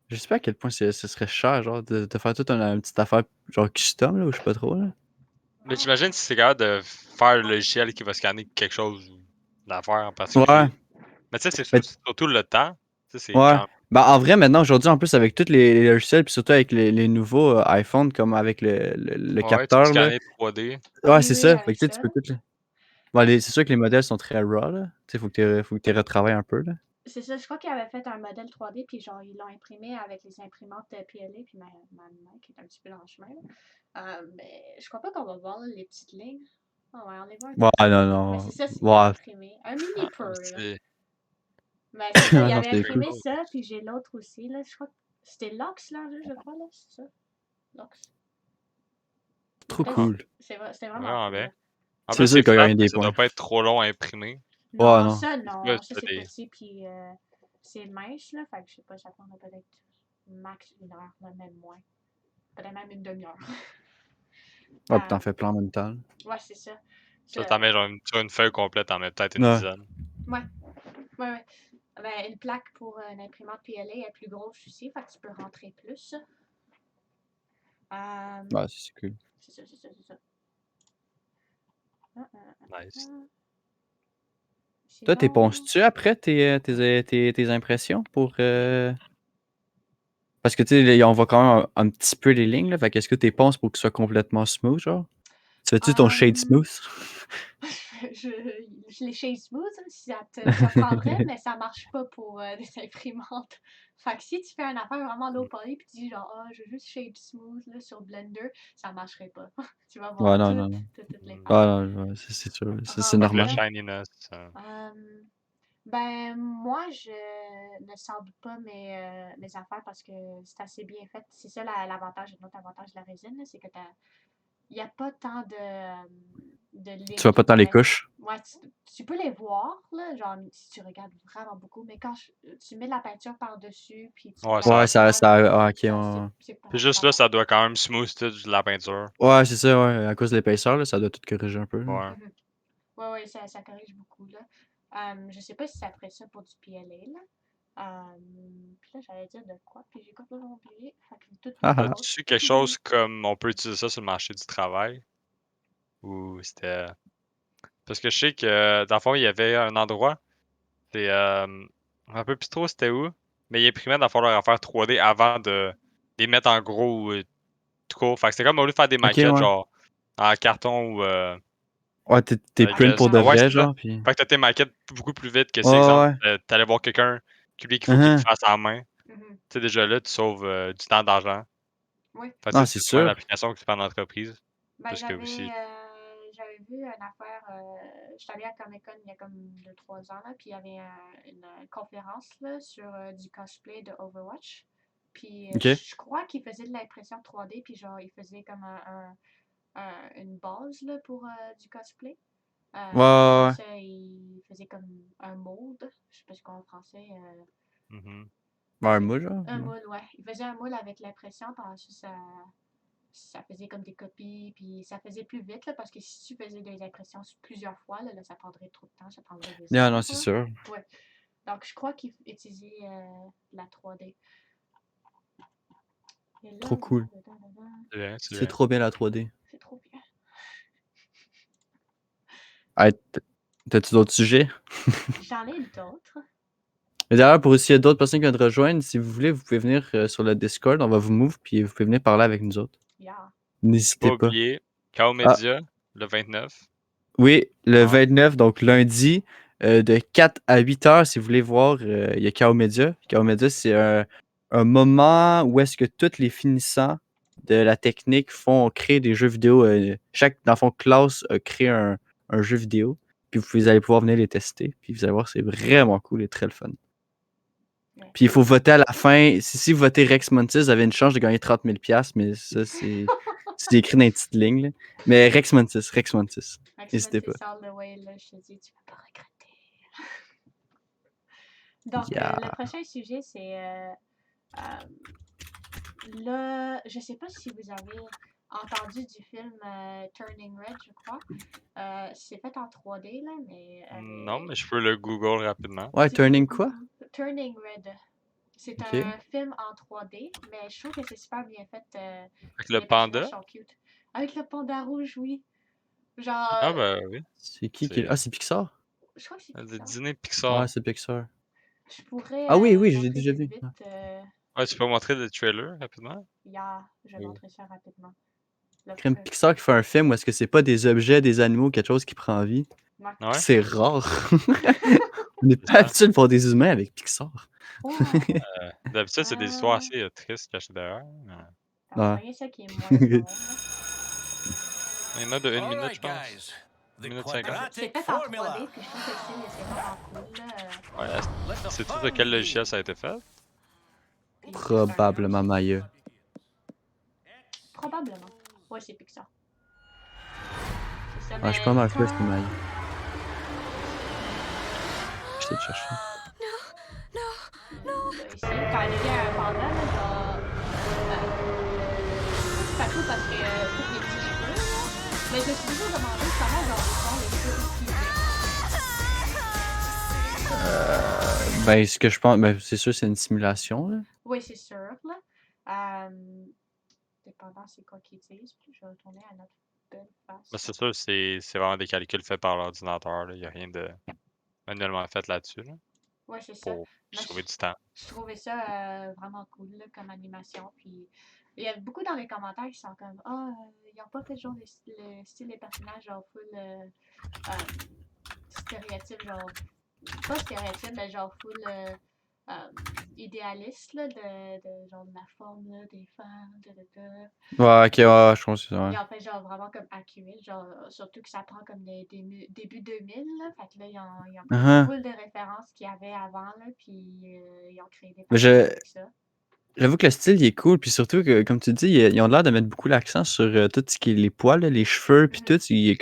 Je sais pas à quel point ce serait cher, genre, de faire toute une petite affaire, genre custom, là, ou je sais pas trop, là. Mais j'imagine si c'est capable de faire le logiciel qui va scanner quelque chose ou d'affaire en Ouais. particulier. Mais tu sais, c'est Mais, surtout le temps. Tu sais, c'est ouais. quand. Ben, en vrai, maintenant, aujourd'hui, en plus, avec tous les logiciels, puis surtout avec les nouveaux iPhones, comme avec le Ouais, tu peux capteur, là. scanner 3D. Ouais, Oui, c'est oui, ça. Fait avec que tu sais, tu ça, peux là. tout. Bon, c'est sûr que les modèles sont très raw, là. Tu sais, faut que tu retravailles un peu, là. C'est ça, je crois qu'ils avaient fait un modèle 3D, puis genre, ils l'ont imprimé avec les imprimantes PLA, puis ma main qui est un petit peu dans le chemin, là. Mais je crois pas qu'on va voir là, les petites lignes. Ah ouais, on les voit un Ouais, petit peu. non, Mais non. c'est ça, c'est Ouais. imprimé. Un mini Ah, peu, là. c'est. Mais c'est ça, Ah il non, avait c'est cool. imprimé ça, puis j'ai l'autre aussi, là. Je crois que c'était Lox, là, je crois, là, c'est ça. Lox. Trop Bref, cool. c'était vraiment Vraiment cool, bien. là. En C'est plus, sûr c'est qu'il a flat, gagné fait des que ça doit points. pas être trop long à imprimer. Ouais, Non, non. ça, Ouais, non. Ça, c'est c'est des. petit, puis c'est mince, là. Fait que je sais pas, ça prendrait peut-être max 1 heure, là, même moins. Peut-être même une demi-heure. Ouais, pis t'en Euh, fais plein en même temps, là. ouais, c'est ça. Ça t'en Ça- met genre sur une feuille complète, t'en mets peut-être une Ouais. dizaine. Ouais, ouais, ouais. Ben, une plaque pour une imprimante PLA est plus grosse aussi, fait que tu peux rentrer plus. Ouais, c'est cool. C'est ça, c'est ça, c'est ça. Ah, Nice. ah. Toi, t'es Sinon, ponces-tu après tes impressions pour. Parce que, tu sais, on voit quand même un petit peu les lignes, là. Fait qu'est-ce que t'es ponces pour que ce soit complètement smooth, genre? Tu fais-tu ton shade smooth? je les shade smooth, hein, si ça te surprendrait, mais ça marche pas pour des imprimantes. Fait que si tu fais une affaire vraiment low poly puis tu dis genre, ah, je veux juste shade smooth là, sur Blender, ça marcherait pas. Tu vas voir Ouais, non, non, non. toutes les Mm. Ouais, failles. non, ouais, c'est sûr. C'est Pas que le normal. Rendu là, shininess. ben, moi, je ne sable pas mes affaires parce que c'est assez bien fait. C'est ça l'avantage, l'autre avantage de la résine, là, c'est que il n'y a pas tant de Tu lignes vas pas qui dans les paraissent. couches? Ouais, tu peux les voir, là, genre, si tu regardes vraiment beaucoup, mais quand tu mets de la peinture par-dessus, puis tu mets Ouais, de la Ouais, ça. ça. lumière, Ah, ok, ça, ouais. c'est pas, Puis c'est pas juste là, bon. ça doit quand même smooth tout de la peinture. Ouais, c'est ça, ouais. À cause de l'épaisseur, là, ça doit tout corriger un peu, là. Ouais. Mhm. Ouais, ouais, ça corrige beaucoup, là. Je sais pas si ça ferait ça pour du PLA, là. Puis là, j'allais dire de quoi, puis j'ai complètement oublié. Fait que j'ai tout Ah, ah. d'autres As-tu quelque choses chose oubliées. comme on peut utiliser ça sur le marché du travail? Ou c'était. Parce que je sais que dans le fond, il y avait un endroit. C'est. Un peu plus trop c'était où. Mais ils imprimaient dans le fond leur affaire 3D avant de les mettre en gros ou tout court. Fait que c'était comme au lieu de faire des Ok, maquettes ouais. genre en carton ou Ouais, t'es Ah, print des pour de Ouais, vrai, c'est ça. genre, puis. Fait que t'as tes maquettes beaucoup plus vite que Ouais, si, exemple, ouais. t'allais voir quelqu'un qu'il faut qu'il le Mhm. fasse en main. Mhm. Tu sais, déjà là, tu sauves du temps d'argent. Oui. Fait que tu Non, sais, c'est c'est souvent une sûr. application que tu fais en entreprise. Ben, Parce que aussi. j'avais vu une affaire. J'étais allée à Comic-Con il y a comme 2-3 ans, là, puis il y avait une conférence là, sur du cosplay de Overwatch. Puis Ok. je crois qu'il faisait de l'impression 3D, puis genre, il faisait comme une base là, pour du cosplay. Ouais, Puis ouais, après ouais. ça, il faisait comme un mold. Je sais pas ce qu'on en français. Mhm. Ouais, un C'est moule, genre. un Ouais. moule, ouais. Il faisait un moule avec l'impression, puis ensuite ça faisait comme des copies, puis ça faisait plus vite, là, parce que si tu faisais des impressions plusieurs fois, là, ça prendrait trop de temps, ça prendrait des Non, heures, non, c'est là. sûr. Ouais. Donc, je crois qu'il utilisait la 3D. Et là, Trop cool. C'est bien, c'est C'est bien. trop bien la 3D. c'est trop bien. Hey, t'as-tu d'autres sujets? J'en ai d'autres. Et d'ailleurs, pour s'il y a d'autres personnes qui viennent te rejoindre, si vous voulez, vous pouvez venir sur le Discord, on va vous move, puis vous pouvez venir parler avec nous autres. Yeah. N'hésitez Pas pas. oublier, Chaos Ah, Media, le 29. oui, le Ah, 29, donc lundi, de 4 à 8 heures, si vous voulez voir, il y a Chaos Media. Chaos Media, c'est un moment où est-ce que tous les finissants de la technique font créer des jeux vidéo. Chaque, dans le fond, classe crée un jeu vidéo, puis vous allez pouvoir venir les tester, puis vous allez voir, c'est vraiment cool et très le fun. Ouais. Puis il faut voter à la fin. Si vous votez Rex Montis, vous avez une chance de gagner 30 000 $, mais ça, c'est écrit dans les petites lignes, là. Mais Rex Montis, n'hésitez pas. Excellent, all the way, là, je te dis, tu peux pas regretter. Donc, Yeah. le prochain sujet, c'est là, je sais pas si vous avez entendu du film Turning Red, je crois. C'est fait en 3D, là, mais... non, mais je peux le Google rapidement. Ouais, si tu veux Turning quoi? Google, Turning Red. C'est Ok. un film en 3D, mais je trouve que c'est super bien fait. Avec le Les panda. personnages sont cute. Avec le panda rouge, oui. Genre, Ah, ben oui. C'est qui? Ah, c'est Pixar? je crois que c'est Le Pixar. dîner Ouais, Pixar. c'est Pixar. Je pourrais Ah oui, je l'ai montrer déjà vite, vu. vite. Ouais. Ouais, tu peux montrer le trailer rapidement? Yeah, je vais Oui. montrer ça rapidement. Le Crème feu. Pixar qui fait un film où est-ce que c'est pas des objets, des animaux, quelque chose qui prend vie. Ouais. Ouais, C'est rare. On n'est c'est pas ça. habitué de voir des humains avec Pixar. Oh, D'habitude, c'est des histoires euh, assez tristes cachées derrière. on va Ouais. pogner ça qui est moins long. Là. Il y en a de 1 All minute, right, je pense. guys. 1 The minute 50. C'est quadratic fait en formula. 3D, puis je trouve que le style c'est vraiment cool. Là. Ouais, Let the sais-tu de fun quel begin. logiciel ça a été fait? Puis Probablement Maya. Probablement. Ouais, c'est Pixar. C'est ça, Ouais, mais je suis pas mal sûr que c'est Maya. J'essaie de chercher. là, ici, quand il devient un panda, là, genre. C'est pas cool parce que tous les petits cheveux, là. Mais je me suis toujours demandé comment genre ils font les cheveux stylisés. Ben, ce que je pense, ben, c'est sûr, c'est une simulation, là. Oui, c'est sûr, là. Dépendant c'est quoi qu'ils utilisent, puis je vais retourner à notre belle face. Ben, c'est sûr, c'est vraiment des calculs faits par l'ordinateur. Il n'y a rien de manuellement fait là-dessus là, Ouais, c'est ça. pour Mais sauver du temps. je trouvais ça vraiment cool là, comme animation. Puis il y a beaucoup dans les commentaires qui sont comme ah, ils n'ont pas fait genre le style des personnages genre full stéréotype, genre pas stéréotype, mais genre full idéaliste là, de genre de la forme là, des femmes, Ouais, ok, ouais, je pense que c'est Ils ouais. ont fait genre vraiment comme accurate, genre surtout que ça prend comme début 2000 là, fait que là ils ont pris Uh-huh. full de références qu'il y avait avant là, puis ils ont créé des Mais personnages avec ça. j'avoue que le style, il est cool, puis surtout que, comme tu dis, ils ont l'air de mettre beaucoup l'accent sur tout ce qui est les poils, là, les cheveux, puis tout. Ils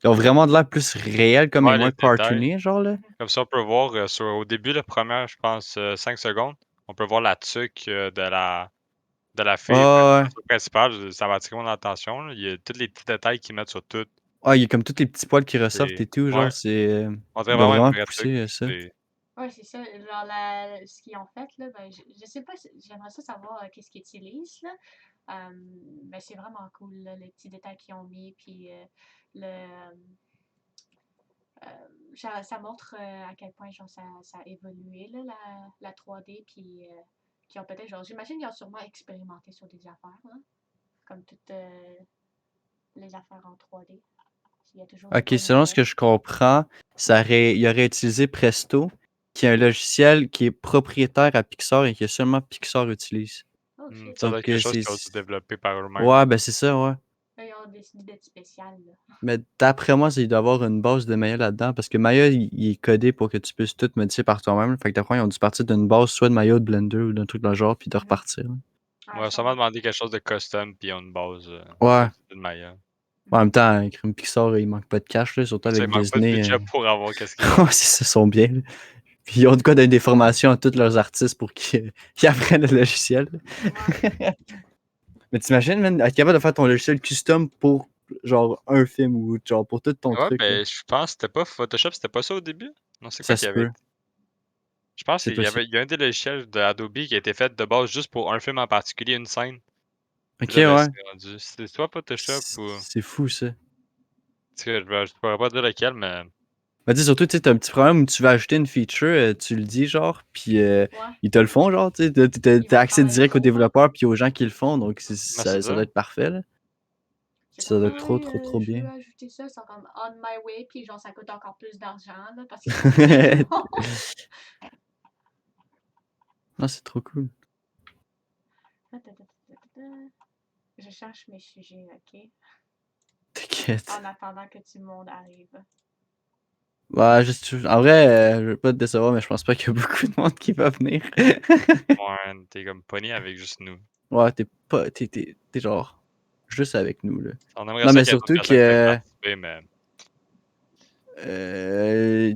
ont vraiment de l'air plus réel, comme et Ouais, moins les détails. cartoony, genre, là. Comme ça, on peut voir au début, la première, je pense, 5 secondes, on peut voir la tuque de la fille Ouais, principale. Ça va attirer mon attention, là. Il y a tous les petits détails qu'ils mettent sur tout. il y a comme tous les petits poils qui ressortent C'est et tout, ouais, genre, c'est... on Ils dirait doivent vraiment une vraiment vraie tuque. pousser ça. C'est Ouais, c'est ça, genre ce qu'ils ont fait là, ben je sais pas, j'aimerais ça savoir qu'est-ce qu'ils utilisent là. Mais c'est vraiment cool là, les petits détails qu'ils ont mis, puis le ça montre à quel point genre, ça a évolué là, la 3D, puis qui ont peut-être genre, j'imagine qu'ils ont sûrement expérimenté sur des affaires là, comme toutes les affaires en 3D. Il y a toujours de Ok, quoi selon ce que nouvelles. je comprends, il aurait utilisé Presto, qui est un logiciel qui est propriétaire à Pixar et que seulement Pixar utilise. Oh shit. ça doit Donc, être quelque chose qu'ils ont dû développer par eux-mêmes. ouais, ben c'est ça, ouais. Ils ont ont décidé d'être spécial, là. Mais d'après moi, il doit y avoir une base de Maya là-dedans parce que Maya, il est codé pour que tu puisses tout modifier par toi-même. Fait que d'après moi, ils ont dû partir d'une base soit de Maya ou de Blender ou d'un truc dans le genre, puis de repartir. Là. On va sûrement demander quelque chose de custom, puis on a une base Ouais. de Maya. En même temps, Crime Pixar, il manque pas de cash, là, surtout Ça, il avec manque pas de Disney. budget pour avoir qu'est-ce qu'ils Ouais, c'est ça, sont bien. Là. Puis ils ont de quoi donner des formations à tous leurs artistes pour qu'ils apprennent le logiciel. Ouais. Mais t'imagines, man, être capable de faire ton logiciel custom pour genre un film ou genre pour tout ton Ouais, truc. Là. ben, je pense que c'était pas Photoshop, c'était pas ça au début? Non, c'est quoi Ça qu'il se y avait? peut. Je pense C'est qu'il y possible. a un des logiciels de Adobe qui a été fait de base juste pour un film en particulier, une scène. Ok, Puis là, ouais. c'est rendu. C'est soit Photoshop ou. C'est fou ça. En tout cas, je pourrais pas dire lequel, mais. Mais tu sais, surtout, tu sais, t'as un petit problème où tu veux ajouter une feature, tu le dis, genre, puis Ouais. ils te le font, genre, tu sais, t'as accès travailler direct aux pour, hein. développeurs puis aux gens qui le font, donc c'est ça ça. doit être parfait, là. C'est Ça comme, doit être trop, ouais, trop, trop je veux bien. ajouter ça, ils sont comme on my way, puis genre ça coûte encore plus d'argent, là, parce qu'ils sont tellement bons. Non, c'est trop cool. Je cherche mes sujets, ok? T'inquiète. En attendant que tout le monde arrive. Ouais, en vrai, je veux pas te décevoir, mais je pense pas qu'il y a beaucoup de monde qui va venir. Ouais, t'es comme pogné avec juste nous. Ouais, t'es genre juste avec nous, là. On aimerait Non, ça mais qu'il y ait d'autres surtout personnes qui peuvent que participer, mais.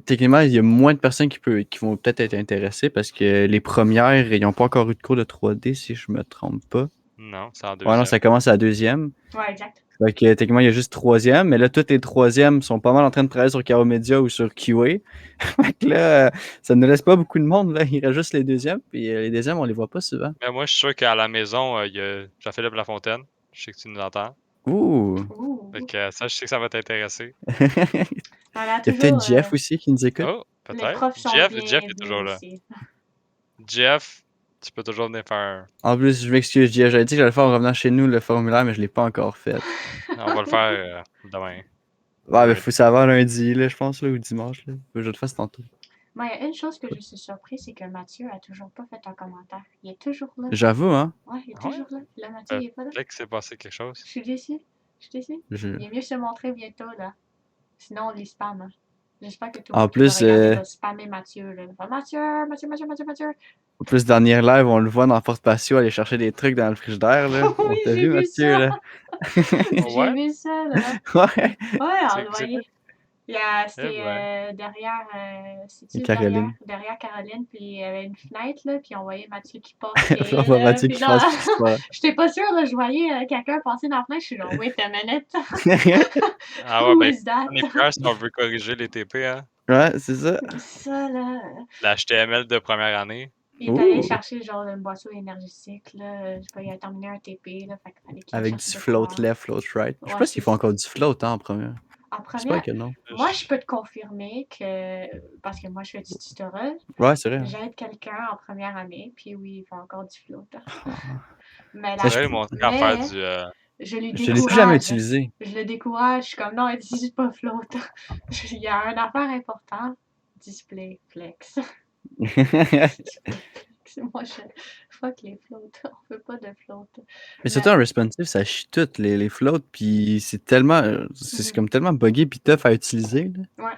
techniquement, il y a moins de personnes qui vont peut-être être intéressées parce que les premières, ils n'ont pas encore eu de cours de 3D, si je me trompe pas. Non, c'est en Ouais, non, deuxième. ça commence à la deuxième. Ouais, exact. Fait que techniquement, il y a juste troisième, mais là, tous les troisièmes sont pas mal en train de travailler sur Caro Media ou sur QA. Fait que là, ça ne laisse pas beaucoup de monde, là. Il reste juste les deuxièmes, puis les deuxièmes, on les voit pas souvent. Mais moi, je suis sûr qu'à la maison, il y a Jean-Philippe Lafontaine. Je sais que tu nous entends. Ouh! Ouh. Fait que ça, je sais que ça va t'intéresser. Il On a y a toujours, peut-être Jeff aussi qui nous écoute. les Oh, peut-être. profs sont Jeff bienvenus est toujours là. aussi. Jeff, tu peux toujours venir faire En plus, je m'excuse, Jeff, j'avais dit que j'allais le faire en revenant chez nous, le formulaire, mais je l'ai pas encore fait. On va le faire demain. Ouais, mais Right. faut savoir lundi, là, je pense, là, ou dimanche, là. Faut que je le fasse tantôt. Moi, il y a une chose que je suis surprise, c'est que Mathieu a toujours pas fait un commentaire. Il est toujours là. J'avoue, hein. Ouais, il est Ah ouais? toujours là. Là, Mathieu, il est pas là. Peut-être qu'il s'est passé quelque chose. Je suis déçue. Je suis déçue. Je- Il est mieux se montrer bientôt, là. Sinon, on les spam. Hein. J'espère que tout le En monde qui va plus, regarder va spammer Mathieu. Là. Enfin, Mathieu. En plus, dernière live, on le voit dans Force Patio aller chercher des trucs dans le frigidaire, là. On Oui, t'a j'ai vu, vu Mathieu, ça. là. J'ai Ouais? vu ça, là. Ouais. Ouais, on C'est le c'est voyait. Eh C'était ben. derrière, Et c'est-tu Caroline. derrière Caroline, puis il y avait une fenêtre, là, puis on voyait Mathieu qui passait, On voit là, Mathieu puis qui là, passe, puis qui se passe. j'étais pas sûre, là, je voyais quelqu'un passer dans la fenêtre, je suis genre, wait a minute, Ah ouais, who ben, is that? on est peur si on veut corriger les TP, hein. Ouais, c'est ça. Ça, là, L'HTML de première année. il est allé Ouh. chercher, genre, une boisson énergétique, là, je sais pas, il a terminé un TP, là, fait qu'il fallait qu'il aille Avec chercher du de float quoi. left, float right. Je sais Ouais, pas c'est s'ils font ça. encore du float, hein, en première. En J'espère première, que non. moi, je peux te confirmer que, parce que moi, je fais du tutorat, Ouais, c'est vrai. Hein. j'aide quelqu'un en première année, puis oui, il fait encore du float. Ah. Mais Ça, là, je Faudrait lui montrer à faire mais du. je lui Je l'ai plus jamais décourage. utilisé. Je le décourage. Je suis comme, non, dis pas float. Il y a une affaire importante. Display flex. Display flex. Moi, je fuck les floats. On veut pas de float. Mais surtout en responsive, ça chie tout, les floats, puis c'est tellement. C'est Mhm. comme tellement buggé puis tough à utiliser, là. Ouais.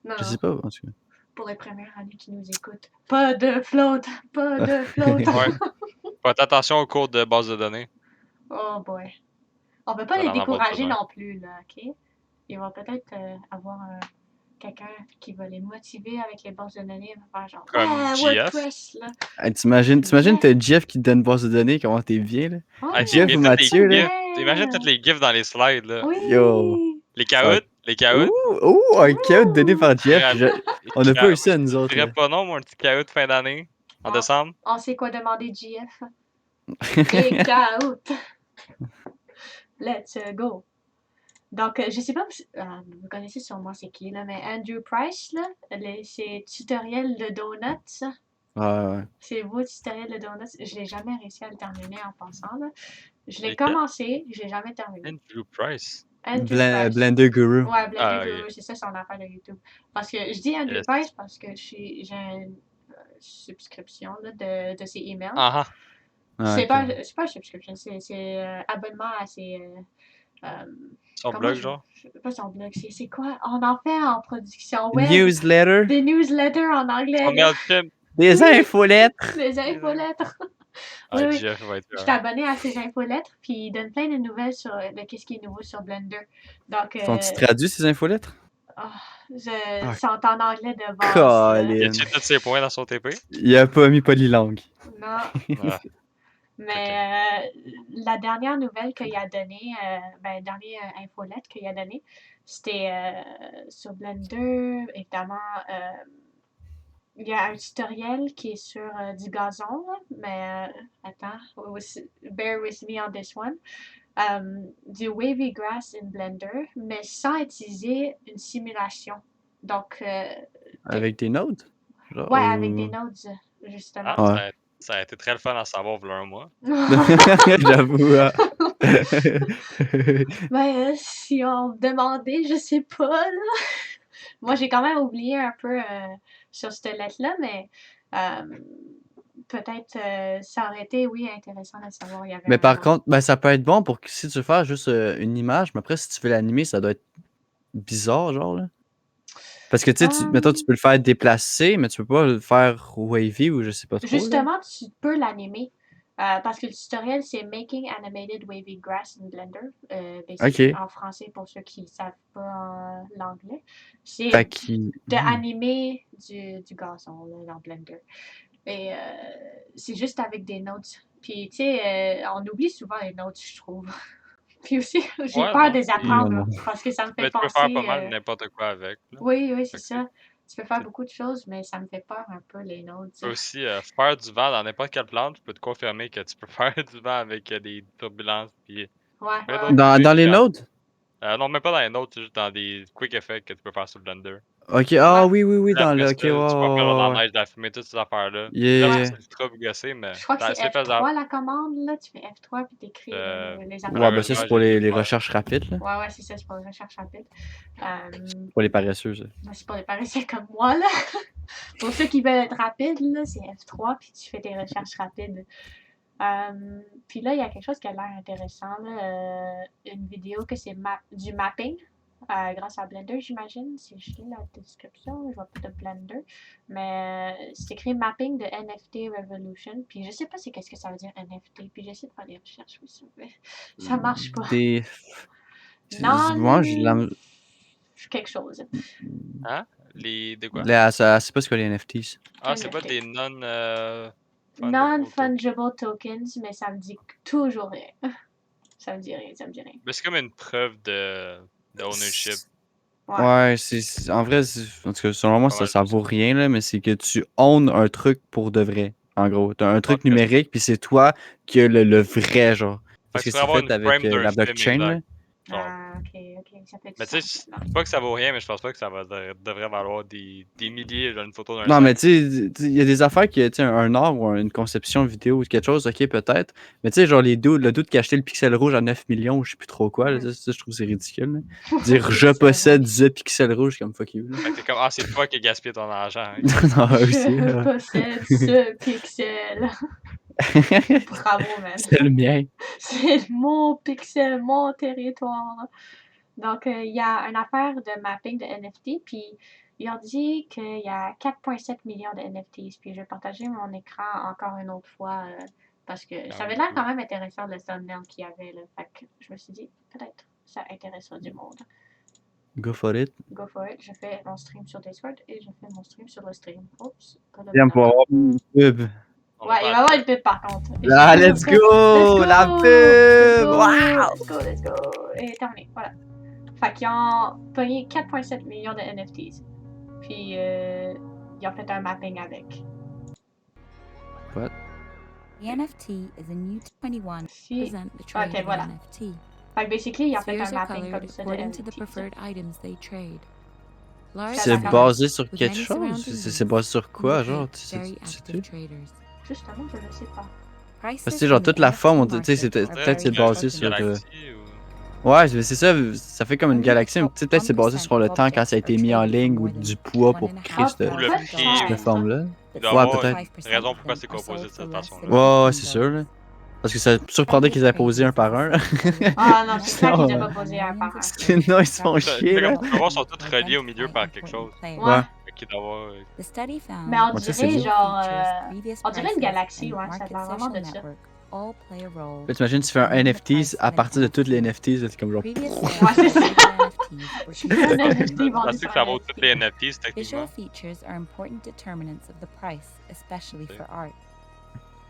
Non, Je non. sais pas, en tout cas. Pour les premières années qui nous écoutent. Pas de float. Pas de float. Ouais. Faites attention aux cours de base de données. Oh boy. On peut Vous pas allez les en avoir décourager besoin. non plus, là, ok? Ils vont peut-être avoir quelqu'un qui va les motiver avec les bases de données. Il va faire genre, Comme ouais, GF. WordPress, là. Hey, t'imagines, Jeff. t'as Jeff qui te donne une base de données, comment t'es bien, là. Ouais, Ah, Jeff ou toutes les Mathieu, là. gifs. Imagine toutes les gifs dans les slides, là. Yo. oui. Les Ça va- caouts. Les caouts. Ouh, un caout donné par Jeff. On n'a pas eu Moi, ça, je nous autres, dirais là. pas non, moi, un petit caout de fin d'année. En décembre. On sait quoi demander, GF. Les out. Let's go. Donc, je sais pas, vous connaissez sûrement c'est qui, là, mais Andrew Price, là, ses tutoriels de donuts, Ouais. ses beaux tutoriels de donuts, je l'ai jamais réussi à le terminer en passant, là. Je l'ai Lesquels? commencé, je l'ai jamais terminé. Andrew Price. Andrew Price. Blender Guru. Ouais, Blender Ah, Guru, ok. c'est ça son affaire de YouTube. Parce que je dis Andrew Yes. Price parce que j'ai une subscription là, de ses emails. Ah ah. Ah, C'est ok. pas une subscription, c'est abonnement à ses Son comment blog, je- genre. Pas son blog, c'est quoi? On en fait en production web. Newsletter. Des newsletters en anglais, Son là. MailChimp. Des Oui. infolettres. Les infolettres. Ah, Oui. Jeff va être Je suis abonnée à ces infolettres, puis ils donnent plein de nouvelles sur qu'est-ce qui est nouveau sur Blender. Donc, Sont-ils traduits, ces infolettres? ah, Ah. sont en anglais de base. là. Y Colin. a-tu tous ses points dans son TP? Il a pas mis polylangue. Non. Ah, Mais la dernière nouvelle qu'il a donnée, dernière infolette qu'il a donnée, c'était sur Blender, évidemment. Il y a un tutoriel qui est sur du gazon, là, mais attends, bear with me on this one. Du wavy grass in Blender, mais sans utiliser une simulation. Donc, Avec des notes? Genre, ouais, avec des nodes, justement. Ah, Ouais. ça a été très le fun à savoir, voilà un mois. J'avoue. Hein. Si on me demandait, je sais pas, là. Moi, j'ai quand même oublié un peu sur cette lettre-là, mais peut-être ça aurait été, oui, intéressant de savoir. Il y avait Mais un par nom. contre, ben, ça peut être bon pour que si tu veux faire juste une image, mais après, si tu veux l'animer, ça doit être bizarre, genre. Là. Parce que, tu sais, mettons, tu peux le faire déplacer, mais tu peux pas le faire wavy ou je sais pas trop. Là. Justement, tu peux l'animer. Parce que le tutoriel, c'est Making Animated Wavy Grass in Blender. Ok. En français, pour ceux qui ne savent pas l'anglais. C'est Fait qu'il- d'animer du gazon là, dans Blender. Et c'est juste avec des notes. Puis, tu sais, on oublie souvent les notes, je trouve. Puis aussi, j'ai Ouais, peur non, de les c'est- apprendre Non, non. parce que ça me fait Mais tu peux penser. faire pas mal n'importe quoi avec. Là. Oui, c'est Fait que ça. Tu peux faire c'est- beaucoup de choses, mais ça me fait peur un peu, les notes. Tu peux aussi faire du vent dans n'importe quelle plante. Je peux te confirmer que tu peux faire du vent avec des turbulences. Puis... Ouais, Mais ouais, donc, ouais. Dans les différents. notes? Non, même pas dans les notes, c'est juste dans des quick effects que tu peux faire sur Blender. Ok, ah Ouais. oui, Puis dans après le. ça, Ok, tu peux faire dans la ouais. neige, de la fumée, toutes ces affaires-là. Yeah. Là, Ouais. c'est ultra gossé, mais Je crois que c'est c'est faisable. F3 la commande, là. Tu fais F3 puis t'écris les affaires. Ouais, ben ça, c'est pour j'ai les pas- recherches rapides, là. Ouais, c'est ça, c'est pour les recherches rapides. Pour les paresseux, ça. C'est pour les paresseux comme moi, là. Pour ceux qui veulent être rapides, là, c'est F3 puis tu fais tes recherches rapides. Puis là, il y a quelque chose qui a l'air intéressant, là. Une vidéo que c'est du mapping. Grâce à Blender, j'imagine. Si je lis la description, je vois pas de Blender. Mais c'est écrit Mapping de NFT Revolution. Puis je sais pas c'est qu'est-ce que ça veut dire NFT. Puis j'essaie de faire des recherches, mais ça marche pas. Des. Non. Moi, je la. Quelque chose. Hein? De quoi? C'est pas ce que les NFTs. Ah, c'est pas NFT. des non... Non-fungible tokens, mais ça me dit toujours rien. Ça me dit rien. Mais c'est comme une preuve de ownership. Ouais, en vrai, en tout cas, selon moi, ça vaut rien, là, mais c'est que tu owns un truc pour de vrai. En gros, t'as un truc numérique, puis c'est toi qui as le vrai, genre. Parce que tu c'est pourrais avoir fait une avec frame d'un la film, blockchain, exact. là. Genre. Ok. Ça fait du Mais tu sais, sens. c'est pas que ça vaut rien, mais je pense pas que ça devrait valoir des milliers, là, une photo d'un Non, sac. mais tu sais, il y a des affaires qui, tu sais, un art ou une conception vidéo ou quelque chose, ok, peut-être. Mais tu sais, genre, le doute qui a acheté le pixel rouge à 9 millions ou je sais plus trop quoi, là, ça, je trouve que c'est ridicule. Là. Dire je possède The Pixel rouge, comme fuck you. Là. Fait que t'es comme, ah, c'est toi qui as gaspillé ton argent. Hein. Non, aussi, Je là. possède ce pixel. Bravo, man. C'est le mien. C'est mon pixel, mon territoire. Donc, il y a une affaire de mapping de NFT, puis ils ont dit qu'il y a 4,7 millions de NFTs. Puis je vais partager mon écran encore une autre fois parce que ça avait l'air quand même intéressant le thumbnail qu'il y avait. Là. Fait que je me suis dit, peut-être ça intéressera du monde. Go for it. Go for it. Je fais mon stream sur Discord et je fais mon stream sur le stream. Oups. Pas de Viens pour avoir une pub. On Ouais, va il va y faire- avoir une pub par contre. Ah, let's go! La pub! Wow! Let's go! Et terminé, voilà. Fait qu'ils ont pogné 4,7 millions de NFTs. Puis, ils ont fait un mapping avec. What? The NFT is a new 21 Si... present the trade Ok, of voilà. an NFT. Fait que basically, ils ont fait Spheres un are mapping colored comme ça de according to the NFTs. preferred items they trade. Large C'est C'est d'accord. basé sur with quelque many chose? surrounding C'est basé sur quoi, indicate genre? very Tu sais-tu? active traders. Justement, je ne sais pas. Prices Parce que genre in the toute la NFT forme, tu sais, c'est market are peut-être c'est very basé fluctuating. sur. Galaxy ou... Ouais, mais c'est ça, ça fait comme une galaxie, mais tu sais, peut-être c'est basé sur le temps quand ça a été mis en ligne ou du poids pour créer cette Ou le prix, forme-là. Il doit Ouais, avoir peut-être. une raison pourquoi c'est composé de cette façon-là. Ouais, c'est sûr, là. Parce que ça surprendrait qu'ils aient posé un par un. Ah non, c'est clair Sinon, qu'ils n'avaient pas posé un par un. Sinon, ils se font Tu sais, chier, là. comme tu peux voir, ils sont tous reliés au milieu par quelque chose. Ouais. Fait qu'il doit y avoir, The study found Mais on Ouais, ça, dirait c'est beau. genre. previous on dirait une prices galaxie, and ouais, ça a market l'air vraiment social de ça. network all play a role. Là, t'imagines, tu fais un in the NFTs price à of an partir de toutes les NFT. NFTs, là, t'es comme genre. Previous Ouais, c'est ça. NFTs were Un considered NFT vendu Parce sur que ça un vaut NFT. toutes les NFTs, Visual techniquement. features are important determinants of the price, especially Okay. for art.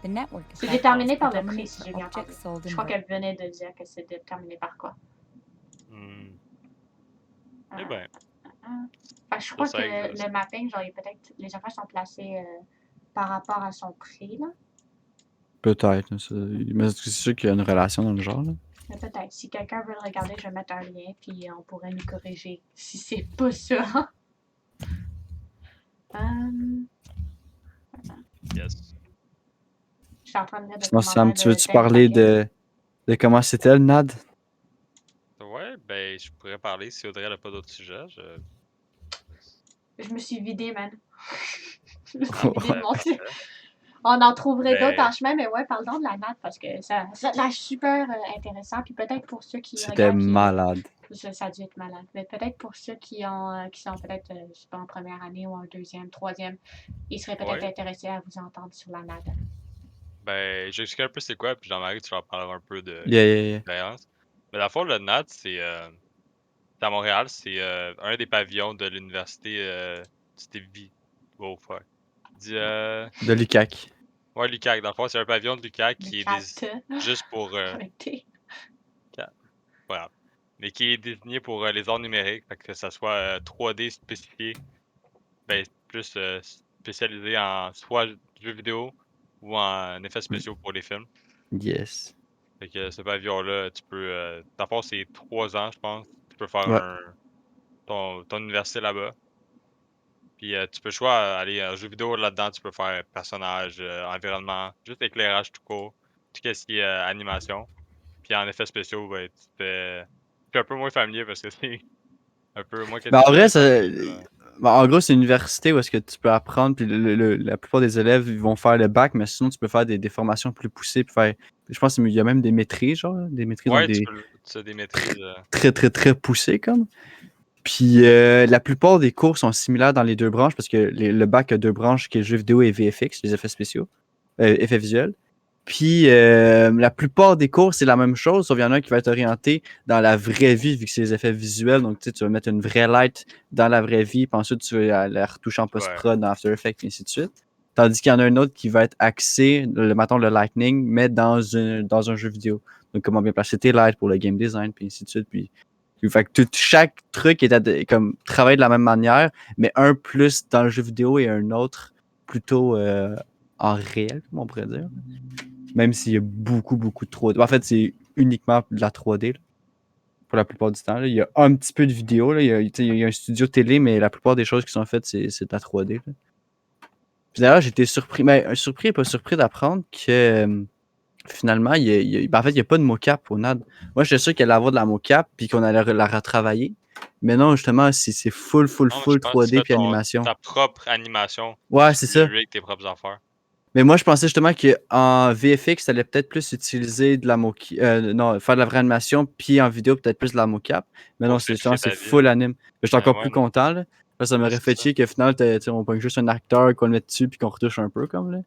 The network C'est effect déterminé is par le predominant prix, si for j'ai bien entendu. objects sold Je in crois vir- qu'elle venait de dire que c'est déterminé par quoi. Hmm. Ah, Eh ben, Fait que je crois ça que existe. le mapping, genre, peut-être les affaires sont placées par rapport à son prix, là. Peut-être. Mais c'est sûr qu'il y a une relation dans le genre, là. Mais peut-être. Si quelqu'un veut le regarder, je vais mettre un lien, puis on pourrait nous corriger si c'est pas ça. Yes. Je suis en train de mettre le Sinon, Sam, commentaire tu de veux-tu Ted parler Paquet. de comment c'était le NAD? Ouais, ben, je pourrais parler si Audrey n'a pas d'autres sujets. Je me suis vidée, man. Je me suis vidée de mon On en trouverait Ben- d'autres en chemin, mais ouais, parlons de la natte parce que ça a l'air super intéressant. Puis peut-être pour ceux qui C'était regardent. malade. Ça a dû être malade. Mais peut-être pour ceux qui sont peut-être, je sais pas, en première année ou en deuxième, troisième, ils seraient peut-être Ouais. intéressés à vous entendre sur la natte. Ben, j'explique un peu c'est quoi, puis Jean-Marie, tu vas en parler un peu de Yeah. l'expérience. Mais la fois, le NAT, c'est à Montréal, c'est un des pavillons de l'université c'était Oh fuck. De l'UQAC. Ouais, l'UQAC. Dans le fond, c'est un pavillon de l'UQAC qui est juste pour Avec T. voilà. Mais qui est désigné pour les arts numériques, fait que ça soit 3D spécifié, ben plus spécialisé en soit jeux vidéo ou en effets spéciaux pour les films. Yes. Fait que ce pavillon-là, tu peux. Dans le fond, c'est 3 ans, je pense. Tu peux faire Ouais. ton université là-bas. Puis tu peux choisir aller en jeu vidéo là-dedans, tu peux faire personnage, environnement, juste éclairage tout court, tout ce qui est animation. Puis en effets spéciaux, ben, tu es un peu moins familier parce que c'est un peu moins que Ben, en tu vrai, familier, ben, en gros, c'est une université où est-ce que tu peux apprendre, puis la plupart des élèves ils vont faire le bac, mais sinon, tu peux faire des formations plus poussées, puis faire, je pense qu'il y a même des maîtrises, genre, des maîtrises, donc Ouais, des tu as des maîtrises. très poussées, comme. Puis la plupart des cours sont similaires dans les deux branches, parce que le bac a deux branches, qui est jeux vidéo et VFX, les effets spéciaux, effets visuels. Puis la plupart des cours, c'est la même chose, sauf qu'il y en a un qui va être orienté dans la vraie vie, vu que c'est les effets visuels. Donc, tu sais, tu vas mettre une vraie light dans la vraie vie, puis ensuite, tu vas la retoucher en post-prod dans After Effects, et ainsi de suite. Tandis qu'il y en a un autre qui va être axé, mettons le Lightning, mais dans un jeu vidéo. Donc, comment bien placer tes lights pour le game design, puis ainsi de suite. Puis fait que chaque truc est comme travaillé de la même manière, mais un plus dans le jeu vidéo et un autre plutôt en réel, comme on pourrait dire. Même s'il y a beaucoup de 3D. En fait, c'est uniquement de la 3D là, pour la plupart du temps. Là. Il y a un petit peu de vidéo. Là. Il y a un studio télé, mais la plupart des choses qui sont faites, c'est de la 3D. Là. Puis d'ailleurs, j'étais surpris, mais surpris et pas surpris d'apprendre que finalement, en fait, il n'y a pas de mocap au NAD. Moi, j'étais sûr qu'il allait avoir de la mocap puis qu'on allait la retravailler. Mais non, justement, c'est full Non, mais je pense que 3D tu puis fais animation. ta propre animation. Ouais, c'est ça. Avec tes propres affaires. Mais moi, je pensais justement qu'en VFX, ça allait peut-être plus utiliser de la non, faire de la vraie animation, puis en vidéo, peut-être plus de la mocap. Mais non, c'est full anime. J'étais encore plus content, là. Là, ça m'aurait fait chier qu'au final, on pogne juste un acteur qu'on le met dessus, puis qu'on retouche un peu, comme là.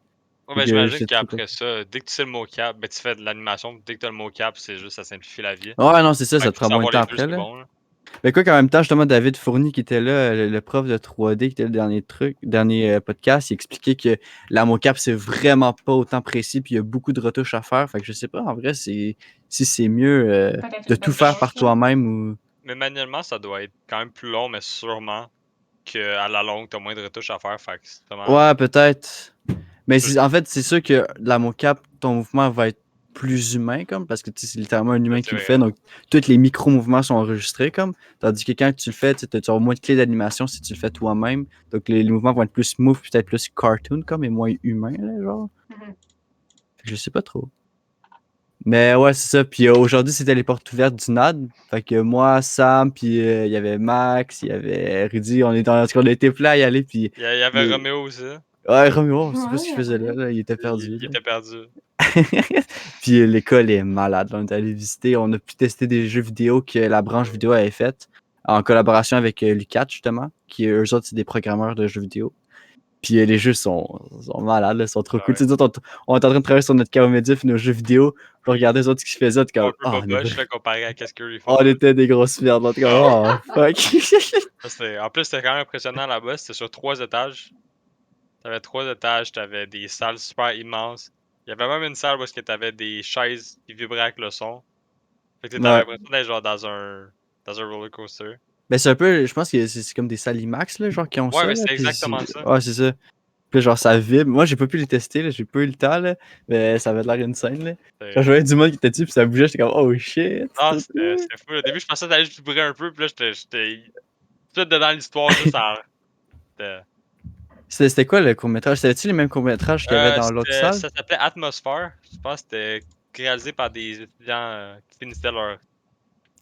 Ouais, ben, j'imagine qu'après ça, dès que tu sais le mocap, ben, tu fais de l'animation, dès que tu as le mocap, c'est juste, ça simplifie la vie. Ouais, non, c'est ça, ça Fait te que prend moins de temps savoir les deux, après, c'est là. bon, là. Mais quoi qu'en même temps, justement, David Fournier qui était là, le prof de 3D qui était le dernier podcast, il expliquait que la mocap, c'est vraiment pas autant précis, puis il y a beaucoup de retouches à faire. Fait que je sais pas, en vrai, si c'est mieux Peut-être de une tout bonne faire chose, par là. toi-même ou. Mais manuellement, ça doit être quand même plus long, mais sûrement qu'à la longue, t'as moins de retouches à faire. Fait que c'est vraiment. Ouais, peut-être. Mais Juste- en fait, c'est sûr que la mocap, ton mouvement va être plus humain, comme, parce que tu sais, c'est littéralement un humain c'est qui le vrai, fait, donc tous les micro-mouvements sont enregistrés, comme. Tandis que quand tu le fais, tu auras moins de clés d'animation si tu le fais toi-même. Donc les mouvements vont être plus smooth, peut-être plus cartoon, comme, et moins humain, là, genre. Mhm. Je sais pas trop. Mais ouais, c'est ça. Puis aujourd'hui, c'était les portes ouvertes du NAD. Fait que moi, Sam, puis il y avait Max, il y avait Rudy, on a été plein à y aller. Puis Il y avait Roméo aussi. Ouais, Roméo, je sais pas ce qu'il Ouais, faisait là, il était perdu. Il là. était perdu. Puis l'école est malade. Là. On est allé visiter, on a pu tester des jeux vidéo que la branche vidéo avait fait en collaboration avec Lucat, justement, qui eux autres, c'est des programmeurs de jeux vidéo. Puis les jeux sont malades, là, sont trop Ah cool. ouais. Tu sais, nous autres, on est en train de travailler sur notre Caromédia puis nos jeux vidéo. Pour regarder les autres ce qu'ils faisaient, on était Un comme, peu boboche, là, comparé à qu'est-ce qu'eux ils on font. Là. était des grosses merdes. On était comme, oh, fuck. En plus, c'était quand même impressionnant là-bas. C'était sur 3 étages. T'avais 3 étages, t'avais des salles super immenses. Il y avait même une salle où est-ce que t'avais des chaises qui vibraient avec le son. Fait que t'avais Ouais. l'impression d'être genre dans un roller coaster. Ben, c'est un peu, je pense que c'est comme des salles IMAX, là, genre, qui ont Ouais, ça. mais Là, c'est puis exactement ça. ouais, c'est ça. Puis genre, ça vibre. Moi, j'ai pas pu les tester, là, j'ai pas eu le temps, là, mais ça avait l'air insane. Là. Quand je voyais du monde qui était dessus, puis ça bougeait, j'étais comme, oh shit. Ah, c'était fou. Au début, je pensais que ça allait juste vibrer un peu, puis là, j'étais tout dedans l'histoire, juste en. C'était- C'était quoi le court-métrage? C'était-tu les mêmes courts-métrages qu'il y avait dans l'autre salle? Ça s'appelait Atmosphere. Je pense que c'était réalisé par des étudiants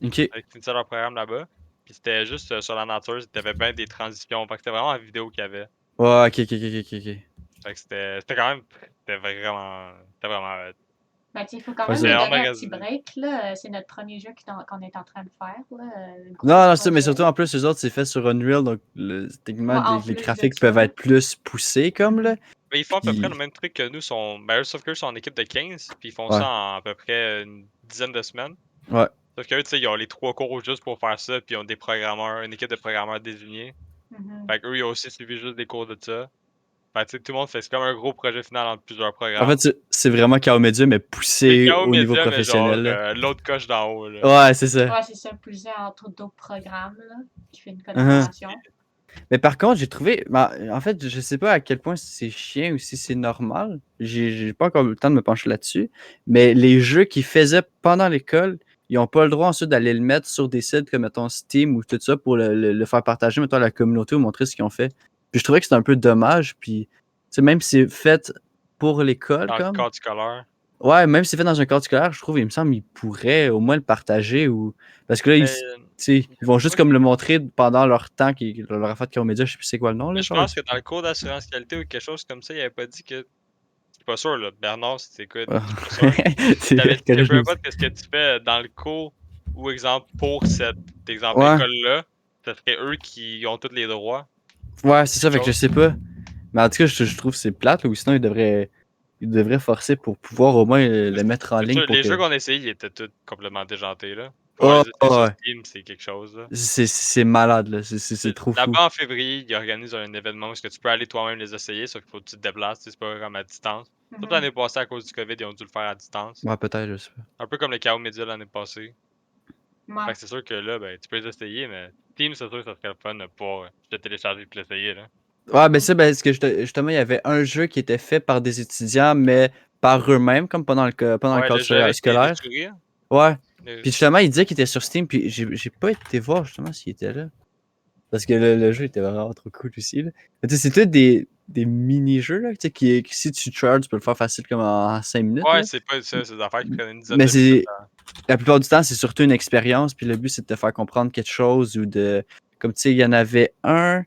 Ok. qui finissaient leur programme là-bas. Puis c'était juste sur la nature, il y avait bien des transitions. Fait que c'était vraiment la vidéo qu'il y avait. Ouais, ok. Fait que c'était quand même. C'était vraiment. Ben, tu sais, il faut quand Ouais, même c'est- lui C'était donner un petit emmagasiné. break, là. C'est notre premier jeu qu'on est en train de faire, là. Gros Non, c'est ça, mais projet. surtout en plus, les autres, c'est fait sur Unreal, donc techniquement, Ouais, en les plus de graphiques ça. peuvent être plus poussés, comme là. Mais ils font à peu près Puis, le même truc que nous. Ben, eux, sauf qu'eux sont en équipe de 15, puis ils font ouais, ça en à peu près une dizaine de semaines. ouais. Sauf qu'eux, tu sais, ils ont les 3 cours juste pour faire ça, puis ils ont des programmeurs, une équipe de programmeurs désignés. Mhm. Fait qu'eux, ils ont aussi suivi juste des cours de ça. Fait que, tu sais, tout le monde fait, c'est comme un gros projet final entre plusieurs En programmes. fait, c'est vraiment Chaos Media, mais C'est poussé KO au niveau Media, mais genre professionnel. Là. l'autre coche d'en haut, là. Ouais, c'est ça. Ouais, c'est ça, plusieurs entre d'autres programmes, là, qui fait une Uh-huh. collaboration. Mais par contre, j'ai trouvé. En fait, je sais pas à quel point c'est chiant ou si c'est normal. J'ai pas encore eu le temps de me pencher là-dessus. Mais les jeux qu'ils faisaient pendant l'école, ils ont pas le droit ensuite d'aller le mettre sur des sites comme mettons Steam ou tout ça pour le faire partager mettons, à la communauté ou montrer ce qu'ils ont fait. Puis je trouvais que c'était un peu dommage. Puis, tu sais, même si c'est fait pour l'école, Dans le comme. cadre scolaire. Ouais, même si c'est fait dans un cadre scolaire, je trouve, il me semble, ils pourraient au moins le partager ou. Parce que là, Mais, tu sais, ils vont juste comme le montrer pendant leur temps, leur affaire de Média, je sais plus c'est quoi le nom, là, mais je genre. pense que dans le cours d'assurance qualité ou quelque chose comme ça, il avait pas dit que. Je suis pas sûr, là. Bernard, si t'écoutes, je suis pas sûr. C'est T'avais dit que peu corrige-nous. importe ce que tu fais dans le cours ou exemple pour cet exemple Ouais. école-là, ce serait eux qui ont tous les droits. Ouais, c'est ça, fait que je chose. sais pas. Mais en tout cas, je trouve que c'est plate, là, ou sinon, ils devraient forcer pour pouvoir au moins le mettre en C'est ligne sûr, pour les que. jeux qu'on a essayés, ils étaient tous complètement déjantés, là. Pouvoir Oh, les essayer sur ouais. Steam, c'est quelque chose, là. C'est malade, là. C'est trop fou. Là-bas, en février, ils organisent un événement où est-ce que tu peux aller toi-même les essayer, sauf qu'il faut que tu te déplaces, tu sais, c'est pas comme à distance. Toute Mhm. l'année passée, à cause du COVID, ils ont dû le faire à distance. Ouais, peut-être, je sais pas. Un peu comme le chaos média l'année passée. Ouais. Fait que c'est sûr que là, ben, tu peux les essayer, mais Steam, c'est sûr que ça serait le fun de pouvoir te télécharger et l'essayer, là. Ouais, ben ça, ben, parce que justement, il y avait un jeu qui était fait par des étudiants, mais par eux-mêmes, comme pendant le Ouais, cadre le jeu avec les scolaire. sourires. Ouais. le- Puis justement, il disait qu'il était sur Steam, puis j'ai pas été voir justement s'il était là. Parce que le jeu était vraiment trop cool aussi. Là. Mais tu sais, c'est tout des mini-jeux, là, tu sais, qui, si tu charges, tu peux le faire facile comme en 5 minutes. Ouais, Là. c'est pas ça, c'est des affaires qui prennent une dizaine Mais de minutes. la plupart du temps, c'est surtout une expérience, puis le but, c'est de te faire comprendre quelque chose ou de. Comme tu sais, il y en avait un,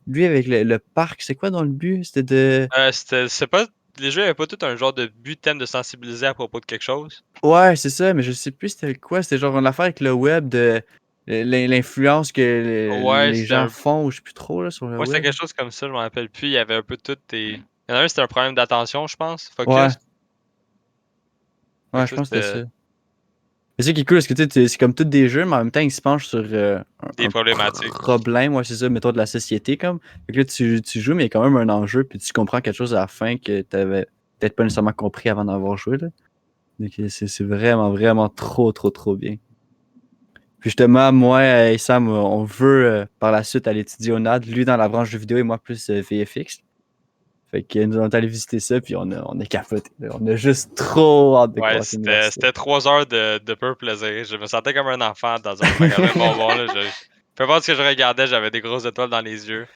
lui avec le parc, c'est quoi dans le but? C'était de. C'est pas. Les jeux avaient pas tout un genre de but thème de sensibiliser à propos de quelque chose. Ouais, c'est ça, mais je sais plus c'était quoi. C'était genre une affaire avec le web de l'influence que Ouais, les gens font, ou je sais plus trop, là, sur le ouais, c'était web. quelque chose comme ça, je m'en rappelle plus. Il y avait un peu tout tes. Il y en a un, c'était un problème d'attention, je pense. Ouais, Focus. Fait ouais, que je ça, pense que c'était c'était ça. Mais c'est qui est cool, parce que tu sais, c'est comme tous des jeux, mais en même temps, ils se penchent sur des un problématiques. problème, ouais, c'est ça, mettons de la société, comme. Fait que là, tu joues, mais il y a quand même un enjeu, puis tu comprends quelque chose à la fin que t'avais peut-être pas nécessairement compris avant d'avoir joué, là. Donc, c'est vraiment trop bien. Puis justement, moi et Sam, on veut par la suite aller étudier au NAD, lui dans la branche jeux vidéo et moi plus VFX. Fait que nous on est allé visiter ça, puis on a capoté. Là. On a juste trop hâte de Ouais, commencer l'université. c'était 3 heures de pur plaisir. Je me sentais comme un enfant dans un magasin de bonbons. Là. Peu importe ce que je regardais, j'avais des grosses étoiles dans les yeux.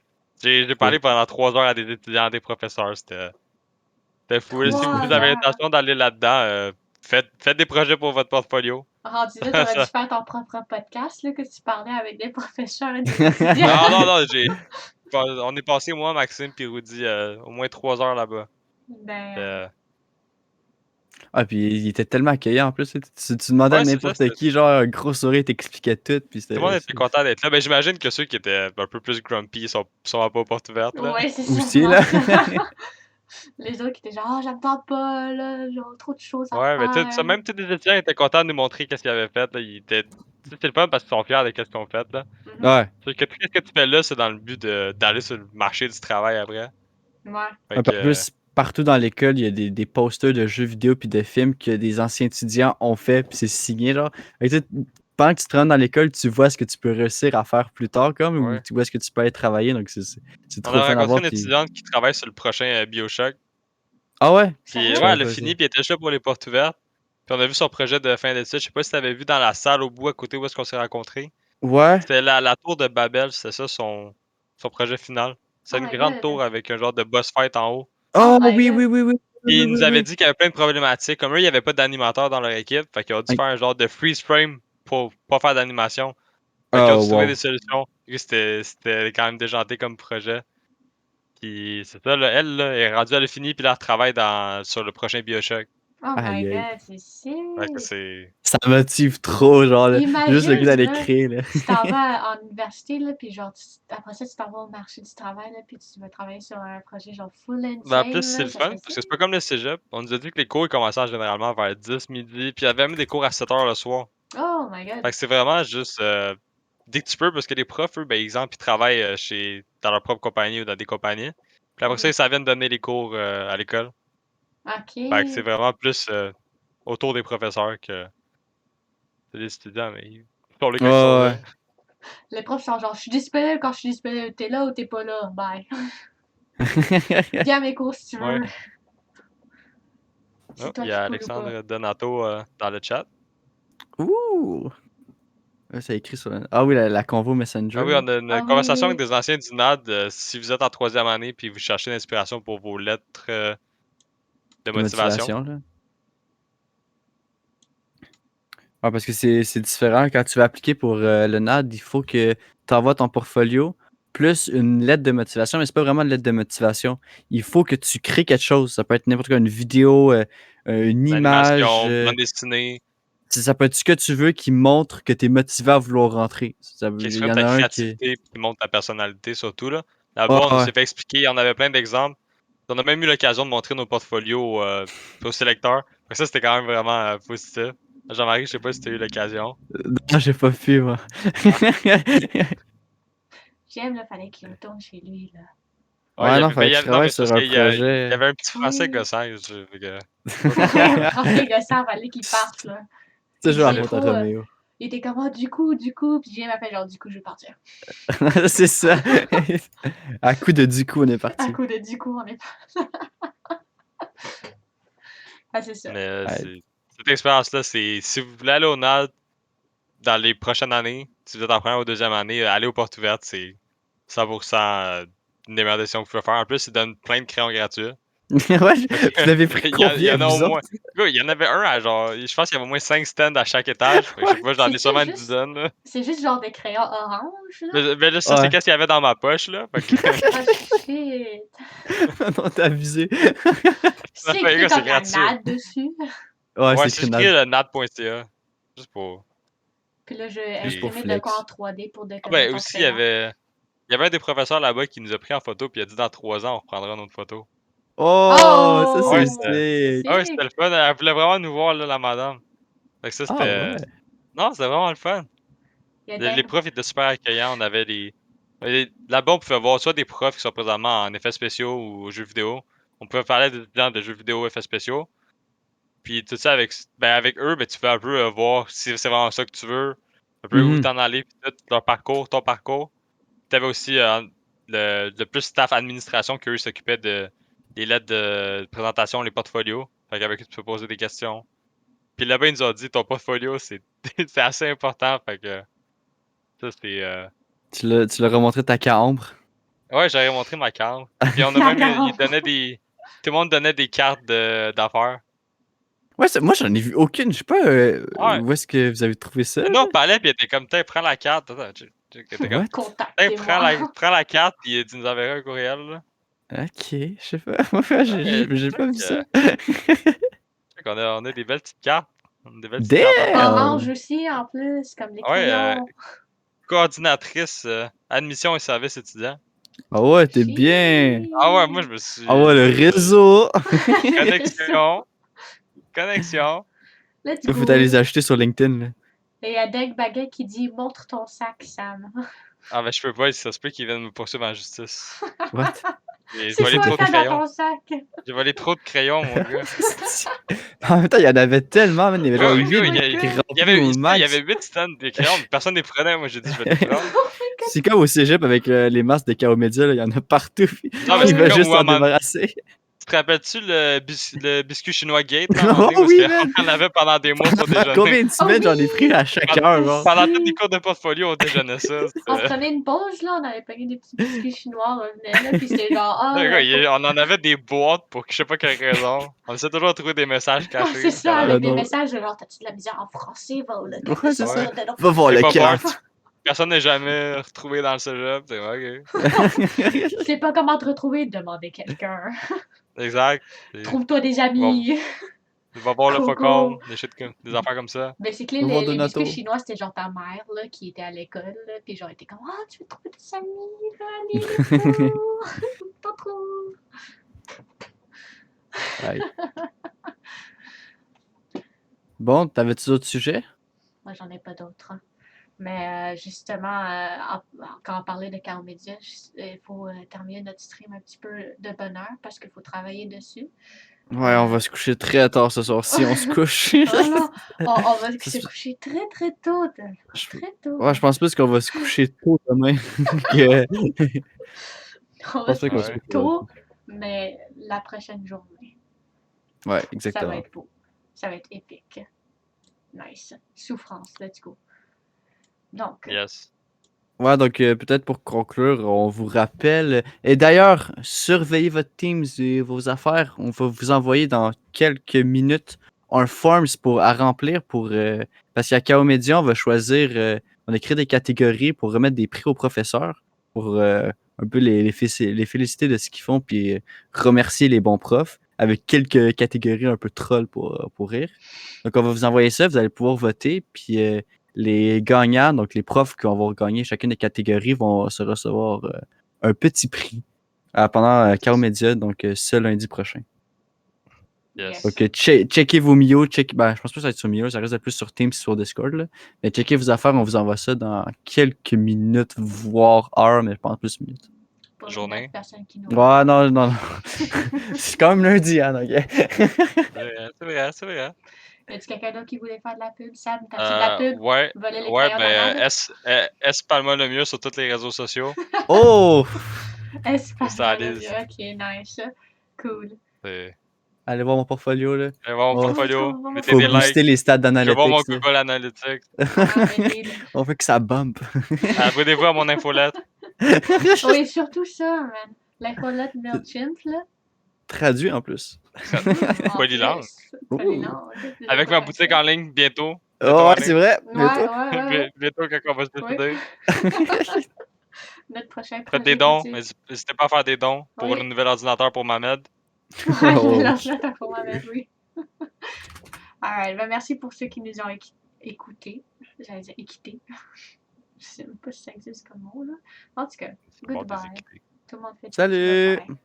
J'ai parlé pendant 3 heures à des étudiants, à des professeurs. C'était fou. Là. Si vous 3 avez heures. l'intention d'aller là-dedans, faites des projets pour votre portfolio. Rendu là, t'aurais dû Ça- faire ton propre podcast, là, que tu parlais avec des professeurs et des étudiants. non, On est passé, moi, Maxime puis Rudy, au moins 3 heures là-bas. Ben, Ah, puis il était tellement accueillant en plus. Tu demandais à Ouais, c'est ça, n'importe qui, genre, un gros sourire t'expliquait tout. Puis tout le monde c'était. était content d'être là. Ben, j'imagine que ceux qui étaient un peu plus grumpy sont pas aux portes ouvertes, là. ouais, c'est Aussi, sûrement là. ça. Les autres qui étaient genre, ah, j'attends pas, là, genre, trop de choses à Ouais, mais tu sais, faire. même tous les étudiants étaient contents de nous montrer qu'est-ce qu'ils avaient fait, là. Tu sais, c'est le fun parce qu'ils sont fiers de qu'est-ce qu'ils ont fait, là. Mhm. Ouais. C'est que tout ce que tu fais là, c'est dans le but d'aller sur le marché du travail après. Ouais. Fait En que, plus, partout dans l'école, il y a des posters de jeux vidéo puis de films que des anciens étudiants ont fait, puis c'est signé, genre. Fait que, tu sais, pendant que tu te rends dans l'école, tu vois ce que tu peux réussir à faire plus tard, comme, ou ouais. tu vois ce que tu peux aller travailler, donc c'est On trop a le fun à rencontré voir. une Puis... étudiante qui travaille sur le prochain BioShock. Ah ouais? Puis Je Sérieux? ouais, savais elle a pas ça. fini, puis elle était juste là pour les portes ouvertes. Puis on a vu son projet de fin d'études. Je sais pas si t'avais vu dans la salle au bout à côté où est-ce qu'on s'est rencontrés. Ouais. C'était la tour de Babel, c'était ça son projet final. C'est Oh une my grande god. tour avec un genre de boss fight en haut. Oh Oh my oui, god. oui, oui, oui. Puis Oui, il oui, nous avait oui. dit qu'il y avait plein de problématiques. Comme eux, il n'y avait pas d'animateur dans leur équipe. Fait qu'ils ont dû Ok. faire un genre de freeze frame pour pas faire d'animation. Fait qu'ils ont Oh, dû trouver des wow. solutions. Et c'était quand même déjanté comme projet. Puis c'est ça, là, elle, là, est rendue à le fini, puis là, elle travaille sur le prochain BioShock. Oh my Aïe, aïe. god, c'est Fait que sick. c'est. Ça me motive trop, genre, là. Juste le goût Imagine, d'aller là, créer, là. tu t'en vas en université, là, puis genre, après ça, tu t'en vas au marché du travail, là, puis tu vas travailler sur un projet genre full Ben, en plus, insane, c'est là, le ça fun, serait parce sick. que c'est pas comme le cégep. On nous a dit que les cours, ils commençaient généralement vers 10 midi, puis il y avait même des cours à 7 heures le soir. Oh my Fait god. que c'est vraiment juste dès que tu peux, parce que les profs, eux, ben, exemple, ils travaillent dans leur propre compagnie ou dans des compagnies. Puis après ça, Mhm. ils savent donner les cours à l'école. Ok. Fait que c'est vraiment plus autour des professeurs que des étudiants, mais ils sont là quand ils sont Ouais, là. Les profs sont genre, je suis disponible quand je suis disponible. T'es là ou t'es pas là? Bye. ouais. Viens à mes cours si tu Ouais. veux. Oh, C'est toi il y qui a cool ou pas. Alexandre Donato dans le chat. Ouh! Ça écrit sur le... Ah oui, la Convo Messenger, Ah oui, là. on a une Ah oui, oui, conversation avec oui. des anciens du NAD. Si vous êtes en 3e année puis vous cherchez l'inspiration pour vos lettres de De motivation. motivation, là. Ouais, parce que c'est différent. Quand tu vas appliquer pour le NAD, il faut que tu envoies ton portfolio plus une lettre de motivation, mais c'est pas vraiment une lettre de motivation. Il faut que tu crées quelque chose. Ça peut être n'importe quoi, une vidéo, une image. L'animation, bande dessinée, Ça peut être ce que tu veux qui montre que tu es motivé à vouloir rentrer. qui Il y exprime en ta a un qui. créativité puis qui montre ta personnalité surtout. Là. Ouais, Là-bas, on ouais. s'est fait expliquer, on avait plein d'exemples. On a même eu l'occasion de montrer nos portfolios au sélecteur. Fait que ça, c'était quand même vraiment positif. Jean-Marie, je sais pas si tu as eu l'occasion. Non, j'ai pas pu, moi. J'aime, là, fallait qu'il retourne chez lui, là. Ouais, Ouais, non, ben, fallait que je non, travaille mais c'est sur parce un qu'il y projet. avait un petit français Oui. gossant. Fait que, Oui, un français gossant, fallait qu'il parte, là. C'est Il toujours la disait faute à trop. Roméo. Il était comme, oh, du coup. Puis Jim m'appelle genre, du coup, je vais partir. C'est ça. À coup de du coup, on est À parti. coup de du coup, on est pas. Ah, c'est ça. mais Ouais. cette expérience-là, c'est si vous voulez aller au NAD dans les prochaines années, si vous êtes en première ou 2e année, aller aux portes ouvertes, c'est 100% une des meilleures décisions que vous pouvez faire. En plus, ils donnent plein de crayons gratuits. Ouais, vous l'avez pris Il y combien, en a au vous moins. autres? Gars, il y en avait un à genre. Je pense qu'il y avait au moins 5 stands à chaque étage. Fait que je sais pas, j'en ai sûrement une dizaine. Là. C'est juste genre des crayons orange, là. Mais là, ça, c'est Ouais. qu'est-ce qu'il y avait dans ma poche, là. Fait que, Ah, shit. Non, t'as abusé. C'est fait, écrit gars, c'est comme la gratuit. NAD dessus. Ouais, Ouais, c'est c'est écrit écrit NAD. le nat.ca. Juste pour. Puis là, je vais Juste pour imprimer de quoi en flex. 3D pour Ah, décorer ben ton aussi, crayon. il y avait un des professeurs là-bas qui nous a pris en photo, puis il a dit dans 3 ans, on reprendra une autre photo. Oh, ça Ouais, c'est Oh! C'est sick. ah ouais, c'était sick! le fun. Elle voulait vraiment nous voir, là, la madame. Fait que ça, Ah c'était. ouais. Non, c'était vraiment le fun. Il y a Les des... profs étaient super accueillants. On avait là-bas, on pouvait voir soit des profs qui sont présentement en effets spéciaux ou jeux vidéo. On pouvait parler des étudiants de jeux vidéo, effets spéciaux. Puis tout ça avec eux, ben, tu peux un peu voir si c'est vraiment ça que tu veux, un peu où Mhm. t'en aller, puis tout, leur parcours, ton parcours. T'avais aussi le plus staff administration qu'eux s'occupaient des lettres de présentation, les portfolios. Fait qu'avec eux, tu peux poser des questions. Puis là-bas, ils nous ont dit ton portfolio, c'est c'est assez important. Fait que ça, c'est. Tu leur as montré ta cambre. Ouais, j'aurais montré ma carte. Puis on a La même eu, ils carte. donnaient tout le monde donnait des cartes d'affaires. Ouais, moi, j'en ai vu aucune. Je sais pas Ouais. où est-ce que vous avez trouvé ça. Non, on parlait, puis il était comme, prends la carte. Attends, il était comme, What? Contactez-moi. prends la carte, puis tu nous enverras un courriel, là. Ok, je sais pas. Moi, Ouais, j'ai pas vu ça. check, on a des belles petites cartes. On a des belles petites cartes. Orange Damn! aussi, en plus, comme les Ouais, crayons. coordinatrice admission et services étudiants. Ah ouais, t'es bien. Ah ouais, moi, je me suis. Ah ouais, le réseau. Connexion. Connexion. Let's Il faut go. aller les acheter sur LinkedIn. Là. Et il y a Deg Baguette qui dit montre ton sac, Sam. Ah, ben, je peux pas, ça se peut qu'ils viennent me poursuivre en justice. What? J'ai C'est volé quoi trop de ça dans crayons. ton sac? J'ai volé trop de crayons, mon gars. En même temps, il y en avait tellement, man. Il y avait genre Ouais, 8 gars, il y qui il y avait, remplis au il y max. avait 8 stands de crayons, mais personne ne les prenait. Moi, j'ai dit, je vais les prendre. C'est comme au cégep avec les masques de Kao Media, là, il y en a partout. Non, mais Il c'est va comme juste où, à un s'en moment- débarrasser. Tu te rappelles-tu le biscuit chinois Gate, là, à un moment donné, Oh où oui, est-ce man! qu'on en avait pendant des mois pour Pendant déjeuner? combien de semaines j'en ai pris à chaque heure, genre? Pendant toutes les cours de portfolio, on déjeunait ça. On prenait une pause, là, on avait pogné des petits biscuits chinois, on revenait, là, puis c'était genre, ah, Le gars, faut- on en avait des boîtes pour je sais pas quelle raison. On essaie toujours de trouver des messages Ah, cachés. c'est ça, dans la- avec Ah, des non. messages genre, t'as-tu de la misère en français? Va au local Ouais, de c'est sortir ça. de nos- Va voir C'est le pas carte. fort. Personne n'est jamais retrouvé dans le cégep. C'est ok. Tu sais pas comment te retrouver? Demandez quelqu'un. Exact. Et Trouve-toi des amis. va voir le Coco. faucon, des affaires comme ça. Ben, c'est que là, Va voir les Donato. biscuits chinois, c'était genre ta mère, là, qui était à l'école, là, pis genre, elle était comme, ah, tu veux trouver des amis, là, allez, t'en trouves. Ouais. Bon, t'avais-tu d'autres sujets? Moi, j'en ai pas d'autres. Hein. Mais justement, quand on parlait de Carl Media, il faut terminer notre stream un petit peu de bonne heure parce qu'il faut travailler dessus. Ouais, on va se coucher très tard ce soir si on se couche. Oh non, on va Ça se se- coucher très très tôt. Je- Très tôt. Ouais, je pense plus qu'on va se coucher tôt demain que... On va pense se pas qu'on coucher se- tôt, mais la prochaine journée. Ouais, Ça va exactement. être beau. Ça va être épique. Nice. Souffrance, let's go. Donc, Yes. Ouais, donc peut-être pour conclure, on vous rappelle. Et d'ailleurs, surveillez votre Teams et vos affaires. On va vous envoyer dans quelques minutes un forms à remplir pour parce qu'à Kao Media, on va choisir, on a créé des catégories pour remettre des prix aux professeurs pour un peu les féliciter de ce qu'ils font puis remercier les bons profs avec quelques catégories un peu troll pour rire. Donc on va vous envoyer ça, vous allez pouvoir voter puis les gagnants, donc les profs qui vont avoir gagné chacune des catégories, vont se recevoir un petit prix pendant Kao Media, donc ce lundi prochain. Yes. Donc checkez vos Mio, ben, je pense pas que ça va être sur Mio, ça reste plus sur Teams et sur Discord. Là. Mais checkez vos affaires, on vous envoie ça dans quelques minutes, voire heures, mais je pense plus minutes. pour Journée. les 9 personnes qui nous Ouais, non. C'est quand même lundi, hein, donc. C'est vrai, c'est vrai. Y a-tu quelqu'un d'autre qui voulait faire de la pub? Sam, t'as-tu de la pub? Ouais, Voler les ouais, crayons ben, d'Anna? Parle-moi le mieux sur tous les réseaux sociaux. Oh! Espace. Ça lise. Ok, nice. Cool. C'est- Allez voir mon portfolio, là. Allez voir mon Oh. portfolio, mettez Faut des booster likes. les stats Je vais voir mon d'analytics. là. Google Analytics. On veut que ça bump. Abonnez-vous à mon infolette. Oui, surtout ça, man. L'infolette MailChimp, là. Traduit en plus. En Polylangue. plus, polylangue. Avec ma boutique en ligne bientôt. Oh, ouais, c'est vrai. Ouais, Bientôt. ouais. Bientôt quand on va se décider. Notre prochain projet Faites des dons. boutique. N'hésitez pas à faire des dons pour Oui. le nouvel ordinateur pour Mamed. Ouais, Oh. je l'ordinateur pour ma mère, oui. Alright, ben merci pour ceux qui nous ont écoutés. J'allais dire équité. Je sais même pas si ça existe comme mot, là. En tout cas, C'est bon, goodbye. des équipés. Tout le monde fait Salut. bye.